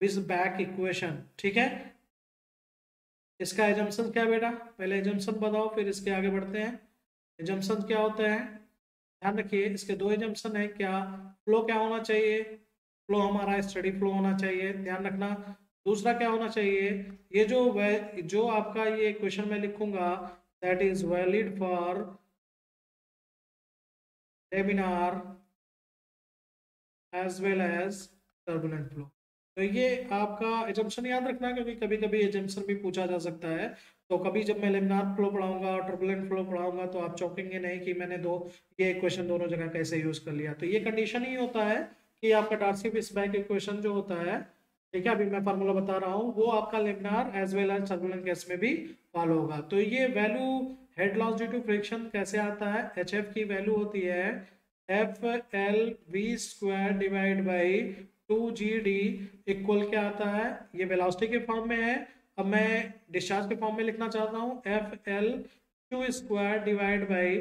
विस्बैक इक्वेशन, ठीक है। इसका एजम्पशन क्या है बेटा, पहले एजम्पशन बताओ फिर इसके आगे बढ़ते हैं। एजम्पशन क्या होता है, ध्यान रखिए इसके दो एजम्पशन है। क्या फ्लो क्या होना चाहिए, फ्लो हमारा स्टडी फ्लो होना चाहिए, ध्यान रखना। दूसरा क्या होना चाहिए, ये जो आपका ये क्वेश्चन मैं लिखूंगा that is valid for laminar as well as turbulent flow. तो ये आपका एजम्पशन याद रखना, क्योंकि कभी कभी एजम्पशन भी पूछा जा सकता है। तो कभी जब मैं लेमिनार फ्लो पढ़ाऊंगा और टर्बुलेंट फ्लो पढ़ाऊंगा तो आप चौंकेंगे नहीं कि मैंने ये इक्वेशन दोनों जगह कैसे यूज कर लिया। तो ये कंडीशन ही होता है कि आपका डार्सी-विस्बैक इक्वेशन जो होता है, ठीक है, अभी मैं फार्मूला बता रहा हूँ, वो आपका laminar as well as turbulent case में भी फॉलो होगा। तो ये value head loss due to friction कैसे आता है, एच एफ की वैल्यू होती है F L V square divide by 2 GD equal क्या आता है, ये वेलोसिटी के फॉर्म में है। अब मैं डिस्चार्ज के फॉर्म में लिखना चाहता हूँ F L Q square divide by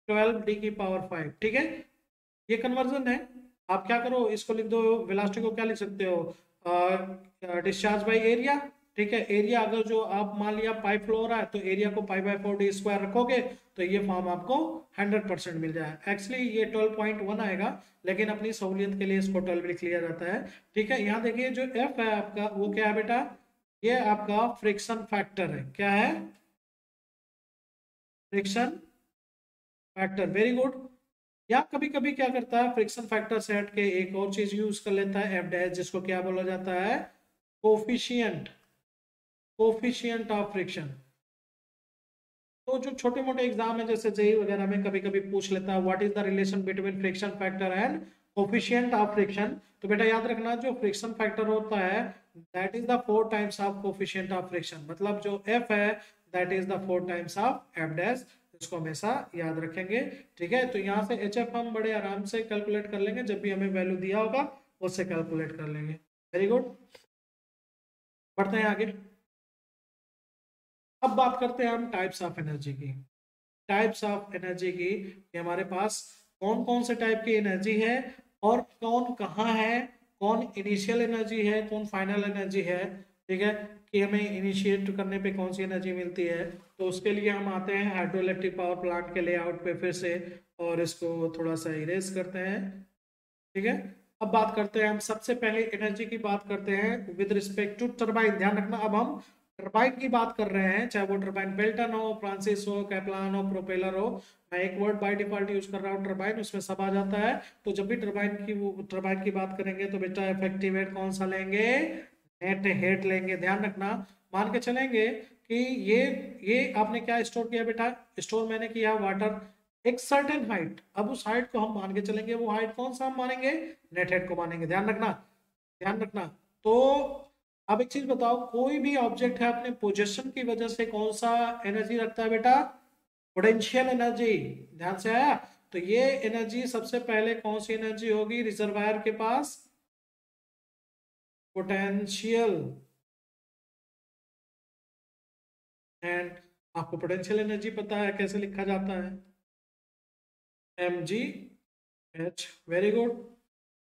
12 D⁵ ठीक है। ये कन्वर्जन है। आप क्या करो, इसको लिख दो, वेलोसिटी को क्या लिख सकते हो, डिस्चार्ज बाई एरिया, ठीक है। एरिया अगर जो आप मान लिया पाई फ्लो हो रहा है तो एरिया को पाई/4 D² रखोगे तो ये फॉर्म आपको 100% मिल जाए। एक्चुअली ये 12.1 आएगा, लेकिन अपनी सहूलियत के लिए इसको 12 लिख लिया जाता है, ठीक है। यहाँ देखिए जो एफ है आपका वो क्या है बेटा, ये आपका फ्रिक्शन फैक्टर है। क्या है, फ्रिक्शन फैक्टर, वेरी गुड। या कभी कभी क्या करता है, फ्रिक्शन फैक्टर से हट के एक और चीज यूज कर लेता है, एफ डैश, जिसको क्या बोला जाता है, कोफिशिएंट, कोफिशिएंट ऑफ फ्रिक्शन। तो जो छोटे मोटे एग्जाम है जैसे जेई वगैरह में कभी कभी पूछ लेता है what is the relation between friction factor and coefficient of friction. तो बेटा याद रखना, जो फ्रिक्शन फैक्टर होता है that is the 4 times of coefficient of friction, मतलब जो एफ है that is the 4 times of F dash. इसको हमेशा याद रखेंगे, ठीक है। तो यहाँ से एच एफ हम बड़े आराम से कैलकुलेट कर लेंगे, जब भी हमें वैल्यू दिया होगा उससे कैलकुलेट कर लेंगे। वेरी गुड, बढ़ते हैं आगे। अब बात करते हैं हम टाइप्स ऑफ एनर्जी की। टाइप्स ऑफ एनर्जी की कि हमारे पास कौन कौन से टाइप की एनर्जी है और कौन कहाँ है, कौन इनिशियल एनर्जी है, कौन फाइनल एनर्जी है, ठीक है। कि हमें इनिशिएट करने पे कौन सी एनर्जी मिलती है। तो उसके लिए हम आते हैं हाइड्रो इलेक्ट्रिक पावर प्लांट के लेआउट पे फिर से, और इसको थोड़ा सा इरेज करते हैं, ठीक है। अब बात करते हैं, हम सबसे पहले एनर्जी की बात करते हैं विद रिस्पेक्ट टू टरबाइन। ध्यान रखना, अब हम टरबाइन की बात कर रहे हैं, चाहे वो टरबाइन बेल्टन हो, फ्रांसिस हो, कैपलान हो, प्रोपेलर हो। मैं एक वर्ड बाय डिफॉल्ट यूज कर रहा हूँ टरबाइन, उसमें सब आ जाता है। तो जब भी टरबाइन की बात करेंगे तो बेटा इफेक्टिव हेड कौन सा लेंगे, नेट हेड लेंगे। ध्यान रखना, मान के चलेंगे कि ये आपने क्या स्टोर किया बेटा, स्टोर मैंने किया वाटर एक सर्टेन हाइट। अब उस हाइट को हम मान के चलेंगे, वो हाइट कौन सा हम मानेंगे, नेट हेड को मानेंगे। ध्यान रखना, ध्यान रखना। तो अब एक चीज बताओ, कोई भी ऑब्जेक्ट है अपने पोजीशन की वजह से कौन सा एनर्जी रखता है बेटा, पोटेंशियल एनर्जी। ध्यान से आया। तो ये एनर्जी सबसे पहले कौन सी एनर्जी होगी रिजर्वायर के पास, पोटेंशियल। एंड आपको पोटेंशियल एनर्जी पता है कैसे लिखा जाता है, mgh, वेरी गुड,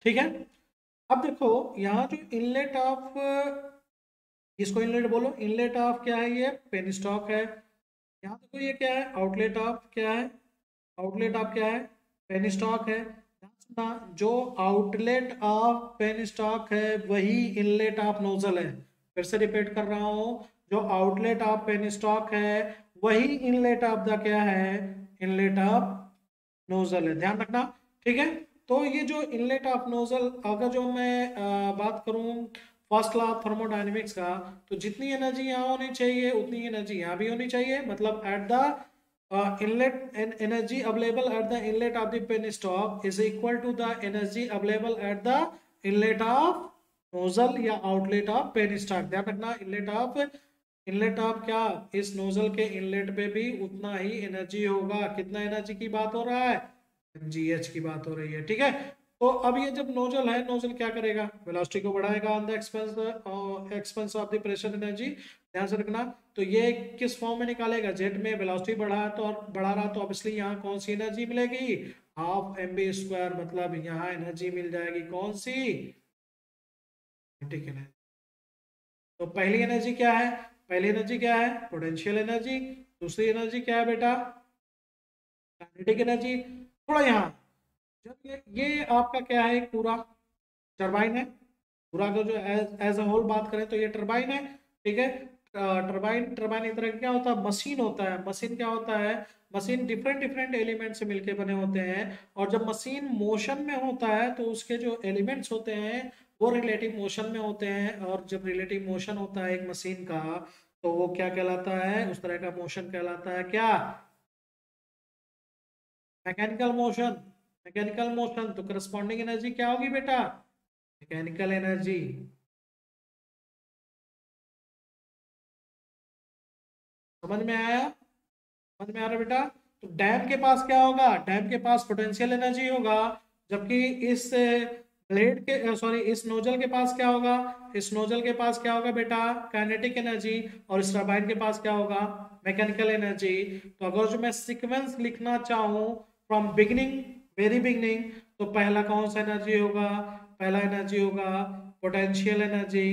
ठीक है। अब देखो यहाँ जो इनलेट ऑफ, इसको इनलेट बोलो, इनलेट ऑफ क्या है, ये पेन स्टॉक है। यहाँ देखो ये क्या है, आउटलेट ऑफ क्या है, आउटलेट ऑफ क्या है, पेन स्टॉक है। ध्यान सुनना, जो आउटलेट ऑफ पेन स्टॉक है वही इनलेट ऑफ नोजल है। फिर से रिपीट कर रहा हूँ, जो आउटलेट ऑफ पेन स्टॉक है वही इनलेट ऑफ द क्या है, इनलेट ऑफ नोजल है। ध्यान रखना, ठीक है। तो ये जो इनलेट ऑफ नोजल, अगर जो मैं बात करूं फर्स्ट लॉ ऑफ थर्मोडायनेमिक्स का, तो जितनी एनर्जी यहाँ होनी चाहिए उतनी एनर्जी यहाँ भी होनी चाहिए। मतलब at the inlet energy available at the inlet of the penstock is equal to the energy available at the inlet of nozzle या आउटलेट ऑफ पेन स्टॉक। ध्यान रखना, इनलेट ऑफ इनलेट ऑफ क्या, इस nozzle के inlet पे भी उतना ही energy होगा। कितना एनर्जी की बात हो रहा है, mgh की बात हो रही है, ठीक है। तो अब ये जब नोजल है, नोजल क्या करेगा, वेलोसिटी को बढ़ाएगा on the expense of the pressure energy, ध्यान से रखना। तो ये किस फॉर्म में निकालेगा, जेट में वेलोसिटी बढ़ा तो बढ़ा रहा, तो ऑब्वियसली यहाँ कौन सी एनर्जी मिलेगी, हाफ mv², मतलब यहाँ एनर्जी मिल जाएगी कौन सी, ठीक है। तो पहली एनर्जी क्या है, पहली एनर्जी क्या है, पोटेंशियल एनर्जी। दूसरी एनर्जी क्या है बेटा, काइनेटिक एनर्जी। थोड़ा यहाँ, जब ये आपका क्या है, एक पूरा टरबाइन है, पूरा का जो एज अ होल बात करें तो ये टरबाइन है, ठीक है। टरबाइन टरबाइन एक तरह का क्या होता है, मशीन होता है। मशीन क्या होता है, मशीन डिफरेंट डिफरेंट एलिमेंट से मिलके बने होते हैं, और जब मशीन मोशन में होता है तो उसके जो एलिमेंट्स होते हैं वो रिलेटिव मोशन में होते हैं, और जब रिलेटिव मोशन होता है एक मशीन का, तो वो क्या कहलाता है, उस तरह का मोशन कहलाता है क्या, मैकेनिकल मोशन। मैकेनिकल मोशन, तो करस्पॉन्डिंग एनर्जी क्या होगी बेटा, मैकेनिकल एनर्जी। समझ में आया, समझ में आ रहा है बेटा। तो डैम के पास क्या होगा, डैम के पास पोटेंशियल एनर्जी होगा, जबकि इस ब्लेड के सॉरी इस नोजल के पास क्या होगा, इस नोजल के पास क्या होगा बेटा, काइनेटिक एनर्जी, और इस टरबाइन के पास क्या होगा, मैकेनिकल एनर्जी। तो अगर जो मैं सीक्वेंस लिखना चाहूँ फ्रॉम बिगिनिंग, वेरी बिगिनिंग, तो पहला कौन सा एनर्जी होगा, पहला एनर्जी होगा पोटेंशियल एनर्जी,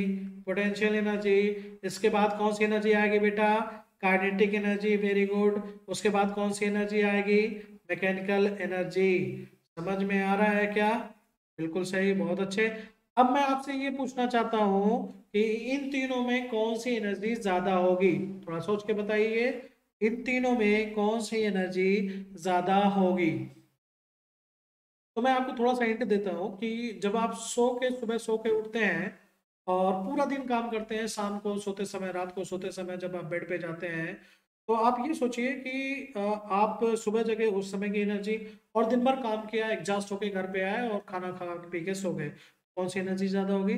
पोटेंशियल एनर्जी। इसके बाद कौन सी एनर्जी आएगी बेटा, काइनेटिक एनर्जी, वेरी गुड। उसके बाद कौन सी एनर्जी आएगी, मैकेनिकल एनर्जी। समझ में आ रहा है क्या, बिल्कुल सही, बहुत अच्छे। अब मैं आपसे ये पूछना चाहता हूँ कि इन तीनों में कौन सी एनर्जी ज्यादा होगी, थोड़ा सोच के बताइए, इन तीनों में कौन सी एनर्जी ज्यादा होगी। तो मैं आपको थोड़ा सा हिंट देता हूँ कि जब आप सुबह सो के उठते हैं और पूरा दिन काम करते हैं, शाम को सोते समय, रात को सोते समय जब आप बेड पे जाते हैं, तो आप ये सोचिए कि आप सुबह जगह उस समय की एनर्जी, और दिन भर काम किया, एग्जॉस्ट होके घर पे आए और खाना खा पी के सो गए, कौन सी एनर्जी ज्यादा होगी,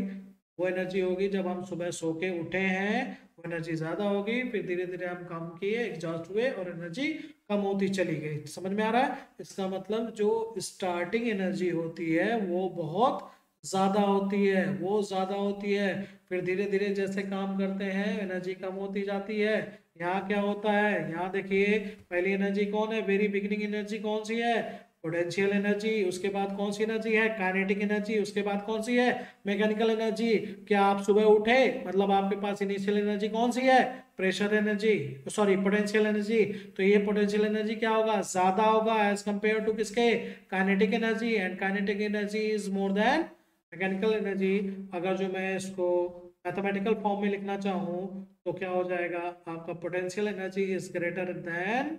वो एनर्जी होगी जब हम सुबह सो के उठे हैं, वो एनर्जी ज्यादा होगी। फिर धीरे धीरे हम काम किए, एग्जॉस्ट हुए और एनर्जी कम होती चली गई। समझ में आ रहा है, इसका मतलब जो स्टार्टिंग एनर्जी होती है वो बहुत ज्यादा होती है, वो ज्यादा होती है। फिर धीरे धीरे जैसे काम करते हैं एनर्जी कम होती जाती है। यहाँ क्या होता है, यहाँ देखिए पहली एनर्जी कौन है, वेरी बिगिनिंग एनर्जी कौन सी है, पोटेंशियल एनर्जी। उसके बाद कौन सी एनर्जी है, काइनेटिक एनर्जी। उसके बाद कौन सी है, मैकेनिकल एनर्जी। क्या आप सुबह उठे, मतलब आपके पास इनिशियल एनर्जी कौन सी है, pressure energy, sorry potential energy. तो ये पोटेंशियल एनर्जी क्या होगा, ज्यादा होगा एज कंपेयर टू किसके, kinetic energy, and kinetic energy is more than mechanical energy. अगर जो मैं इसको मैथमेटिकल फॉर्म में लिखना चाहूँ तो क्या हो जाएगा, आपका potential energy is greater than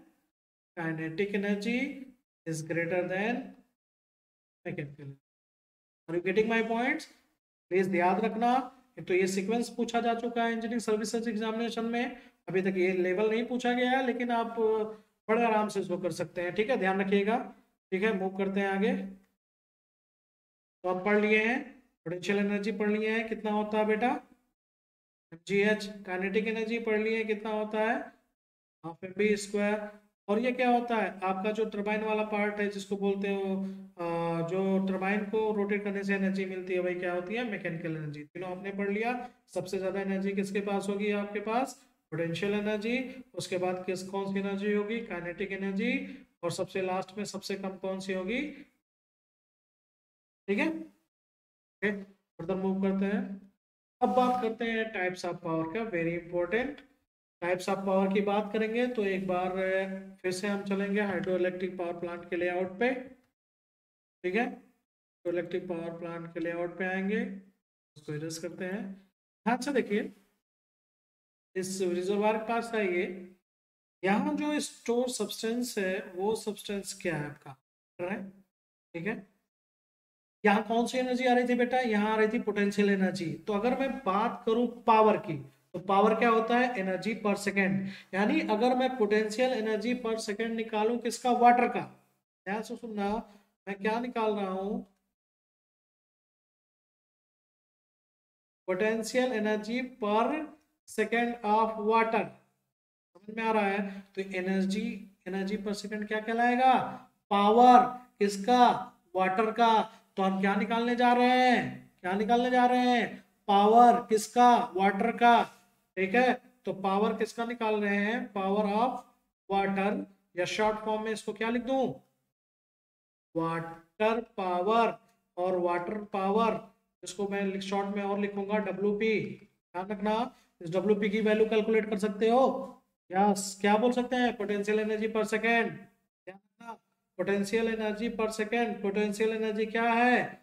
kinetic energy is greater than mechanical. Are you getting my points, please याद रखना। तो ये सीक्वेंस पूछा जा चुका है इंजीनियरिंग सर्विसेज एग्जामिनेशन में, अभी तक ये लेवल नहीं पूछा गया है, लेकिन आप बड़े आराम से इसको कर सकते हैं, ठीक है, ध्यान रखिएगा। ठीक है, मूव करते हैं आगे। तो आप पढ़ लिए हैं, पोटेंशियल एनर्जी पढ़ लिए हैं, कितना होता है बेटा, mgh। काइनेटिक एनर्जी पढ़ लिए हैं, कितना होता है, हाफ mv²। और ये क्या होता है, आपका जो टरबाइन वाला पार्ट है जिसको बोलते हो जो टरबाइन को रोटेट करने से एनर्जी मिलती है, वही क्या होती है, मैकेनिकल एनर्जी। तीनों आपने पढ़ लिया। सबसे ज्यादा एनर्जी किसके पास होगी, आपके पास पोटेंशियल एनर्जी। उसके बाद किस कौन सी एनर्जी होगी, काइनेटिक एनर्जी। और सबसे लास्ट में सबसे कम कौन सी होगी, ठीक है। ओके, फर्दर मूव करते हैं। अब बात करते हैं टाइप्स ऑफ पावर का, very important. Types of power की बात करेंगे तो एक बार फिर से हम चलेंगे हाइड्रो इलेक्ट्रिक पावर प्लांट के लेआउट पे, ठीक है। हाइड्रो इलेक्ट्रिक पावर प्लांट के लेआउट पे आएंगे, उसको एड्रेस करते हैं। ध्यान से देखिए, इस रिजर्वायर के पास आइए, यहाँ जो स्टोर सब्सटेंस है वो सब्सटेंस क्या है आपका, है, ठीक है। यहाँ कौन सी एनर्जी आ रही थी बेटा, यहाँ आ रही थी पोटेंशियल एनर्जी। तो अगर मैं बात करूं पावर की, तो पावर क्या होता है, एनर्जी पर सेकेंड। यानी अगर मैं पोटेंशियल एनर्जी पर सेकेंड निकालूं किसका, वाटर का, ध्यान से सुनना, मैं क्या निकाल रहा हूं, पोटेंशियल एनर्जी पर सेकेंड ऑफ वाटर। समझ में आ रहा है? तो एनर्जी, एनर्जी पर सेकंड क्या कहलाएगा? पावर। किसका? वाटर का। तो हम क्या निकालने जा रहे हैं? क्या निकालने जा रहे हैं? पावर। किसका? वाटर का। ठीक है, तो पावर किसका निकाल रहे हैं? पावर ऑफ वाटर, या शॉर्ट फॉर्म में इसको क्या लिख दूं? Water power. और वाटर पावर इसको मैं शॉर्ट में और लिखूंगा WP। ध्यान रखना, इस WP की वैल्यू कैलकुलेट कर सकते हो। यस, क्या बोल सकते हैं? पोटेंशियल एनर्जी पर सेकेंड। ध्यान रखना, पोटेंशियल एनर्जी पर सेकेंड। पोटेंशियल एनर्जी क्या है?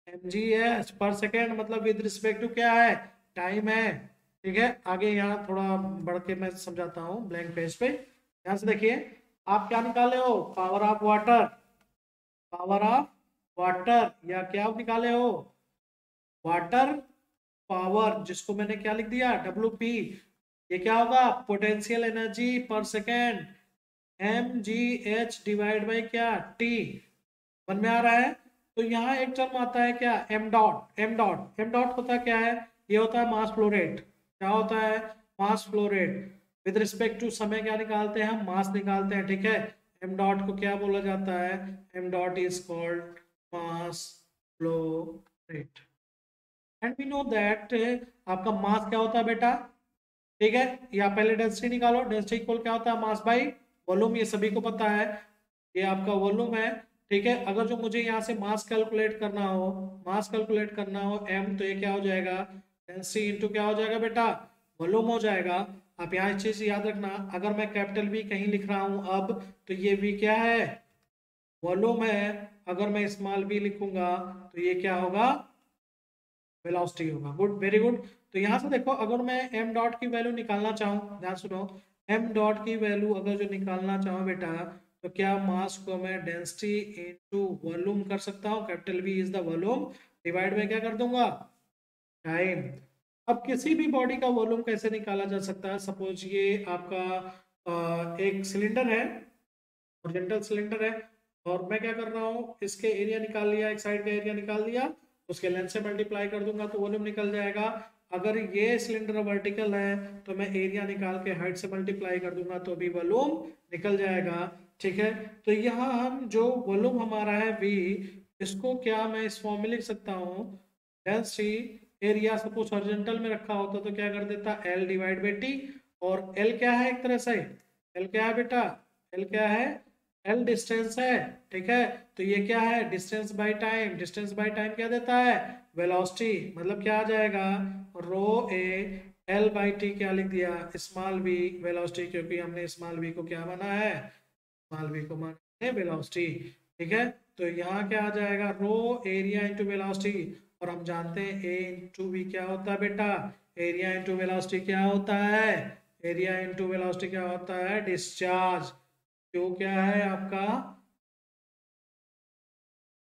mgh पर सेकेंड, मतलब विद रिस्पेक्ट टू क्या है? टाइम है। ठीक है, आगे यहाँ थोड़ा बढ़ के मैं समझाता हूँ ब्लैंक पेज पे। ध्यान से देखिए, आप क्या निकाले हो? Power of water. Power of water, या क्या आप निकाले हो? वाटर पावर, जिसको मैंने क्या लिख दिया? WP। ये क्या होगा? पोटेंशियल एनर्जी पर सेकेंड, mgh डिवाइड बाई क्या? T। मन में आ रहा है? तो यहाँ एक टर्म आता है क्या? M dot. M dot, M dot होता क्या है? ये होता है मास फ्लो रेट। क्या होता है? Mass flow rate. With respect to समय क्या निकालते हैं हम? मास निकालते हैं। ठीक है, एम डॉट को क्या बोला जाता है? M dot is called mass flow rate. And we know that आपका मास क्या होता है बेटा? ठीक है, या पहले डेंसिटी निकालो। डेंसिटी इक्वल क्या होता है? Mass by volume. ये सभी को पता है, ये आपका वॉल्यूम है। ठीक है, अगर जो मुझे यहाँ से मास कैलकुलेट करना हो, मास कैलकुलेट करना हो m, तो ये क्या हो जाएगा? डेंसिटी इंटू क्या हो जाएगा बेटा? वॉल्यूम हो जाएगा। आप यहाँ एक चीज याद रखना, अगर मैं कैपिटल V कहीं लिख रहा हूँ अब, तो ये V क्या है? वॉल्यूम है। अगर मैं स्मॉल v लिखूंगा तो ये क्या होगा? वेलोसिटी होगा। Good, very good. तो यहाँ से देखो, अगर मैं m डॉट की वैल्यू निकालना चाहूँ, ध्यान सुनो, m डॉट की वैल्यू अगर जो निकालना चाहूँ बेटा, तो क्या मास को मैं डेंसिटी इनटू वॉल्यूम कर सकता हूँ? Capital V is the volume, divide में क्या कर दूंगा? टाइम। अब किसी भी बॉडी का वॉल्यूम कैसे निकाला जा सकता है? सपोज ये आपका एक सिलेंडर है, हॉरिजॉन्टल सिलेंडर है, और मैं क्या कर रहा हूँ? इसके एरिया निकाल लिया, एक साइड का एरिया निकाल लिया, उसके लेंथ से मल्टीप्लाई कर दूंगा तो वॉल्यूम निकल जाएगा। अगर ये सिलेंडर वर्टिकल है तो मैं एरिया निकाल के हाइट से मल्टीप्लाई कर दूंगा तो भी वॉल्यूम निकल जाएगा। ठीक है, तो यहाँ हम जो वॉल्यूम हमारा है V, इसको क्या मैं इस फॉर्म में लिख सकता हूँ? डेंसिटी एरिया, सपोज हॉरिजॉन्टल में रखा होता तो क्या कर देता? L divide by T। और L क्या है? एक तरह से L क्या है बेटा? L क्या है? L डिस्टेंस है। ठीक है, तो ये क्या है? Distance by time. Distance by time क्या देता है? वेलोसिटी। मतलब क्या आ जाएगा? रो ए L बाई टी, क्या लिख दिया? स्मॉल v वेलोसिटी, क्योंकि हमने स्मॉल v को क्या माना है? स्मॉल v को माना है वेलोसिटी। ठीक है, तो यहाँ क्या आ जाएगा? रो एरिया इंटू वेलोसिटी। और हम जानते हैं a इंटू वी क्या होता है बेटा? एरिया इंटू वेलोसिटी क्या होता है? एरिया इंटू वेलोसिटी क्या होता है? डिस्चार्ज। क्यू क्या है आपका?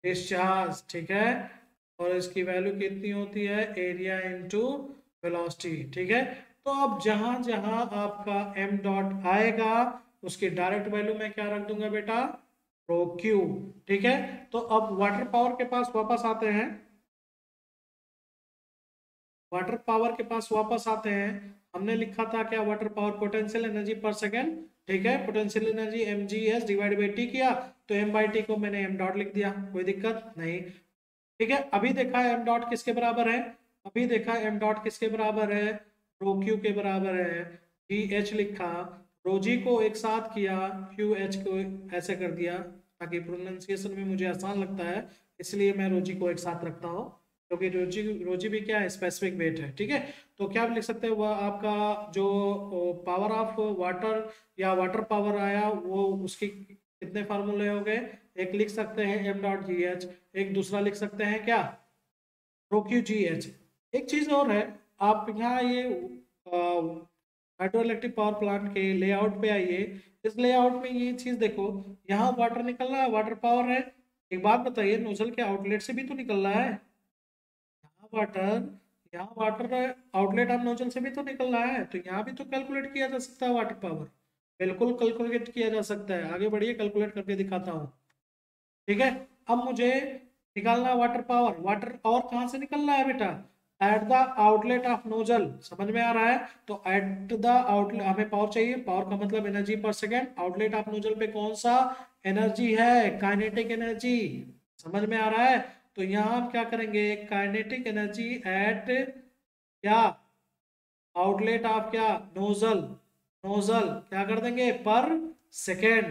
डिस्चार्ज। ठीक है, और इसकी वैल्यू कितनी होती है? Area into velocity. ठीक है, तो अब जहां जहां आपका m डॉट आएगा, उसकी डायरेक्ट वैल्यू मैं क्या रख दूंगा बेटा? रो क्यू। ठीक है, तो अब वाटर पावर के पास वापस आते हैं। वाटर पावर के पास वापस आते हैं। हमने लिखा था क्या? वाटर पावर पोटेंशियल एनर्जी पर सेकेंड। ठीक है, potential energy mgh divide by T किया, तो m बाई टी को मैंने m डॉट लिख दिया, कोई दिक्कत नहीं। ठीक है, अभी देखा है m डॉट किसके बराबर है? अभी देखा m डॉट किसके बराबर है? रो क्यू के बराबर है। जी एच लिखा, रो जी को एक साथ किया, क्यू एच को ऐसे कर दिया, ताकि प्रोनाउंसिएशन में मुझे आसान लगता है, इसलिए मैं रो जी को एक साथ रखता हूँ, क्योंकि रोजी भी क्या है? स्पेसिफिक वेट है। ठीक है, तो क्या लिख सकते हैं? वह आपका जो पावर ऑफ वाटर या वाटर पावर आया, वो उसकी कितने फार्मूले हो गए? एक लिख सकते हैं m डॉट जी एच, एक दूसरा लिख सकते हैं क्या? रो क्यू जी एच। एक चीज और है, आप यहाँ ये हाइड्रो इलेक्ट्रिक पावर प्लांट के लेआउट पे आइए। इस लेआउट में ये चीज देखो, यहाँ वाटर निकल रहा है, वाटर पावर है। एक बात बताइए, नोजल के आउटलेट से भी तो निकल रहा है। वाटर, यहाँ वाटर आउटलेट ऑफ नोजल से भी तो निकल रहा है, तो यहाँ भी तो कैलकुलेट किया जा सकता है वाटर पावर। बिल्कुल कैलकुलेट किया जा सकता है, आगे बढ़िए, कैलकुलेट करके दिखाता हूँ। ठीक है, अब मुझे निकालना वाटर पावर। वाटर और कहाँ से निकल रहा है बेटा? At the outlet of nozzle, समझ में आ रहा है? तो एट द आउटलेट हमें पावर चाहिए, पावर का मतलब एनर्जी पर सेकेंड, आउटलेट ऑफ नोजल पे कौन सा एनर्जी है? काइनेटिक एनर्जी, समझ में आ रहा है? तो यहाँ हम क्या करेंगे, काइनेटिक एनर्जी एट क्या, आउटलेट ऑफ क्या, नोजल, नोजल क्या कर देंगे, पर सेकेंड,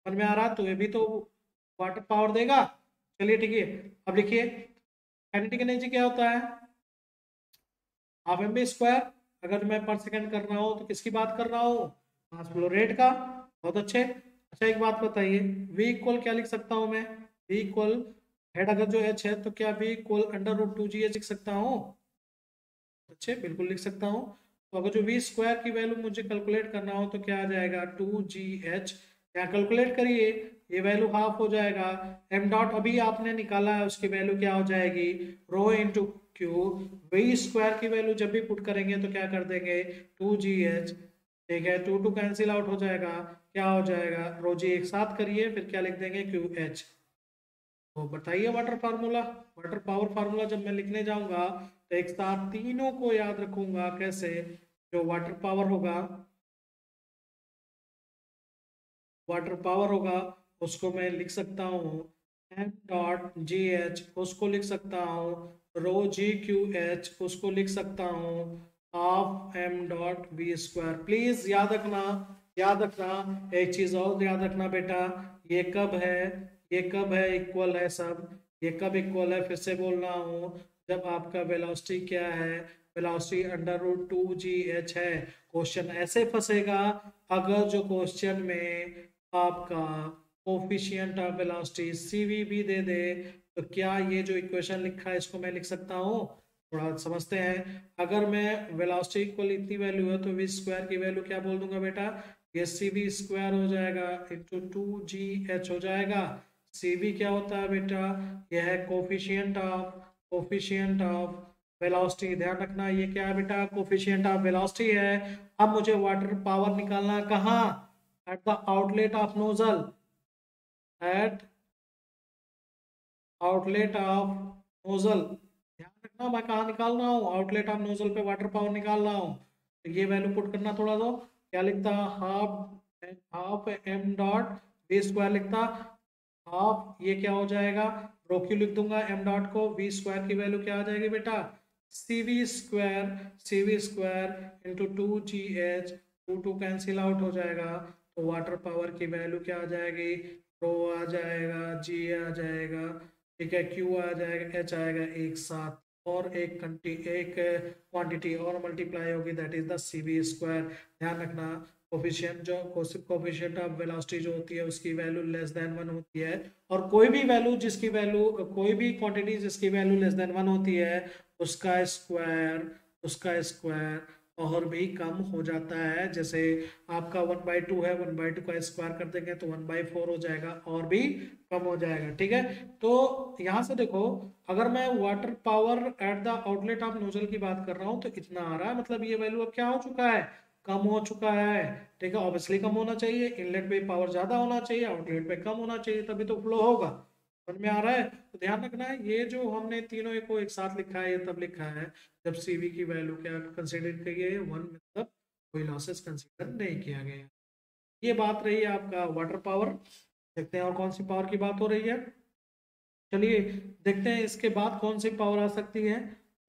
समझ में आ रहा है? तो ये भी तो वाटर पावर देगा। चलिए ठीक है, अब लिखिए काइनेटिक एनर्जी क्या होता है, हाफ एम बी स्क्वायर। अगर मैं पर सेकंड कर रहा हूँ तो किसकी बात कर रहा हूँ, मास फ्लो रेट का। बहुत अच्छे। अच्छा एक बात बताइए, v इक्वल क्या लिख सकता हूँ मैं, v इक्वल हेड अगर जो h है तो क्या v equal under root 2gh लिख सकता हूँ? अच्छे, बिल्कुल लिख सकता हूँ। तो अगर जो v स्क्वायर की वैल्यू मुझे कैलकुलेट करना हो तो क्या आ जाएगा, 2gh। यहाँ कैलकुलेट करिए, ये वैल्यू हाफ हो जाएगा, m डॉट अभी आपने निकाला है उसकी वैल्यू क्या हो जाएगी, rho into Q. We square की वैल्यू जब भी पुट करेंगे तो क्या कर देंगे, 2gh। ठीक है, टू टू कैंसिल आउट हो जाएगा, क्या हो जाएगा, रो जी एक साथ करिए, फिर क्या लिख देंगे, क्यू एच। तो बताइए water formula, water power formula जब मैं लिखने जाऊंगा तो एक साथ तीनों को याद रखूंगा, कैसे, जो वाटर पावर होगा, वाटर पावर होगा उसको मैं लिख सकता हूँ एम डॉट जी एच, उसको लिख सकता हूँ रो जी क्यू एच, उसको लिख सकता हूँ half M dot we square. Please याद रखना, याद रखना एक चीज और याद रखना बेटा, ये कब है, ये कब है इक्वल है सब, ये कब इक्वल है, फिर से बोल रहा हूँ, जब आपका वेलोसिटी क्या है, वेलोसिटी अंडर रूट 2gh है। क्वेश्चन ऐसे फंसेगा अगर जो क्वेश्चन में आपका कोफिशिएंट ऑफ वेलोसिटी सीवी भी दे दे, तो क्या ये जो इक्वेशन लिखा है इसको मैं लिख सकता हूँ? थोड़ा समझते हैं। अगर मैं वेलोसिटी इक्वल इतनी वैल्यू है तो वी स्क्वायर की वैल्यू क्या बोल दूंगा बेटा, ये सी वी स्क्वायर हो जाएगा इंटू 2gh हो जाएगा। सी वी क्या होता है बेटा, यह है coefficient of, coefficient of velocity. ध्यान रखना ये क्या है बेटा, कोफिशिएंट ऑफ वेलोसिटी है। अब मुझे वाटर पावर निकालना कहाँ, at the outlet of nozzle, at outlet of nozzle। ध्यान रखना मैं कहाँ निकाल रहा हूँ, आउटलेट ऑफ नोजल पे वाटर पावर निकाल रहा हूँ। तो ये वैल्यू पुट करना थोड़ा, तो क्या लिखता, half, half M dot we square लिखता, हाफ ये क्या हो जाएगा, रो क्यू लिख दूंगा एम डॉट को, वी स्क्वायर की वैल्यू क्या आ जाएगी बेटा, c we square, c we square into 2gh, two two cancel out हो जाएगा। तो वाटर पावर की वैल्यू क्या आ जाएगी, रो आ जाएगा, जी आ जाएगा, ठीक है, क्यू आ जाएगा, एच आएगा एक साथ, और एक क्वांटिटी और मल्टीप्लाई होगी, that is the C we square. ध्यान रखना कोफिशिएंट जो कोफिशिएंट ऑफ वेलोसिटी जो होती है उसकी वैल्यू लेस देन 1 होती है, और कोई भी वैल्यू जिसकी वैल्यू, कोई भी क्वांटिटी जिसकी वैल्यू लेस देन 1 होती है उसका स्क्वायर, उसका स्क्वायर और भी कम हो जाता है। जैसे आपका 1/2 है, 1/2 का स्क्वायर कर देंगे तो 1/4 हो जाएगा, और भी कम हो जाएगा। ठीक है, तो यहाँ से देखो, अगर मैं water power at the outlet of nozzle की बात कर रहा हूँ तो इतना आ रहा है, मतलब ये वैल्यू अब क्या हो चुका है, कम हो चुका है। ठीक है, ऑब्वियसली कम होना चाहिए, इनलेट पे पावर ज्यादा होना चाहिए, आउटलेट पे कम होना चाहिए, तभी तो फ्लो होगा। समझ में आ रहा है? तो ध्यान रखना है ये जो हमने तीनों को एक साथ लिखा है, ये तब लिखा है जब सीवी की वैल्यू क्या कंसीडर की गई है, 1, मतलब कोई लॉसेस कंसीडर नहीं किया गया। ये बात रही है आपका वाटर पावर। देखते हैं और कौन सी पावर की बात हो रही है। चलिए देखते हैं इसके बाद कौन सी पावर आ सकती है,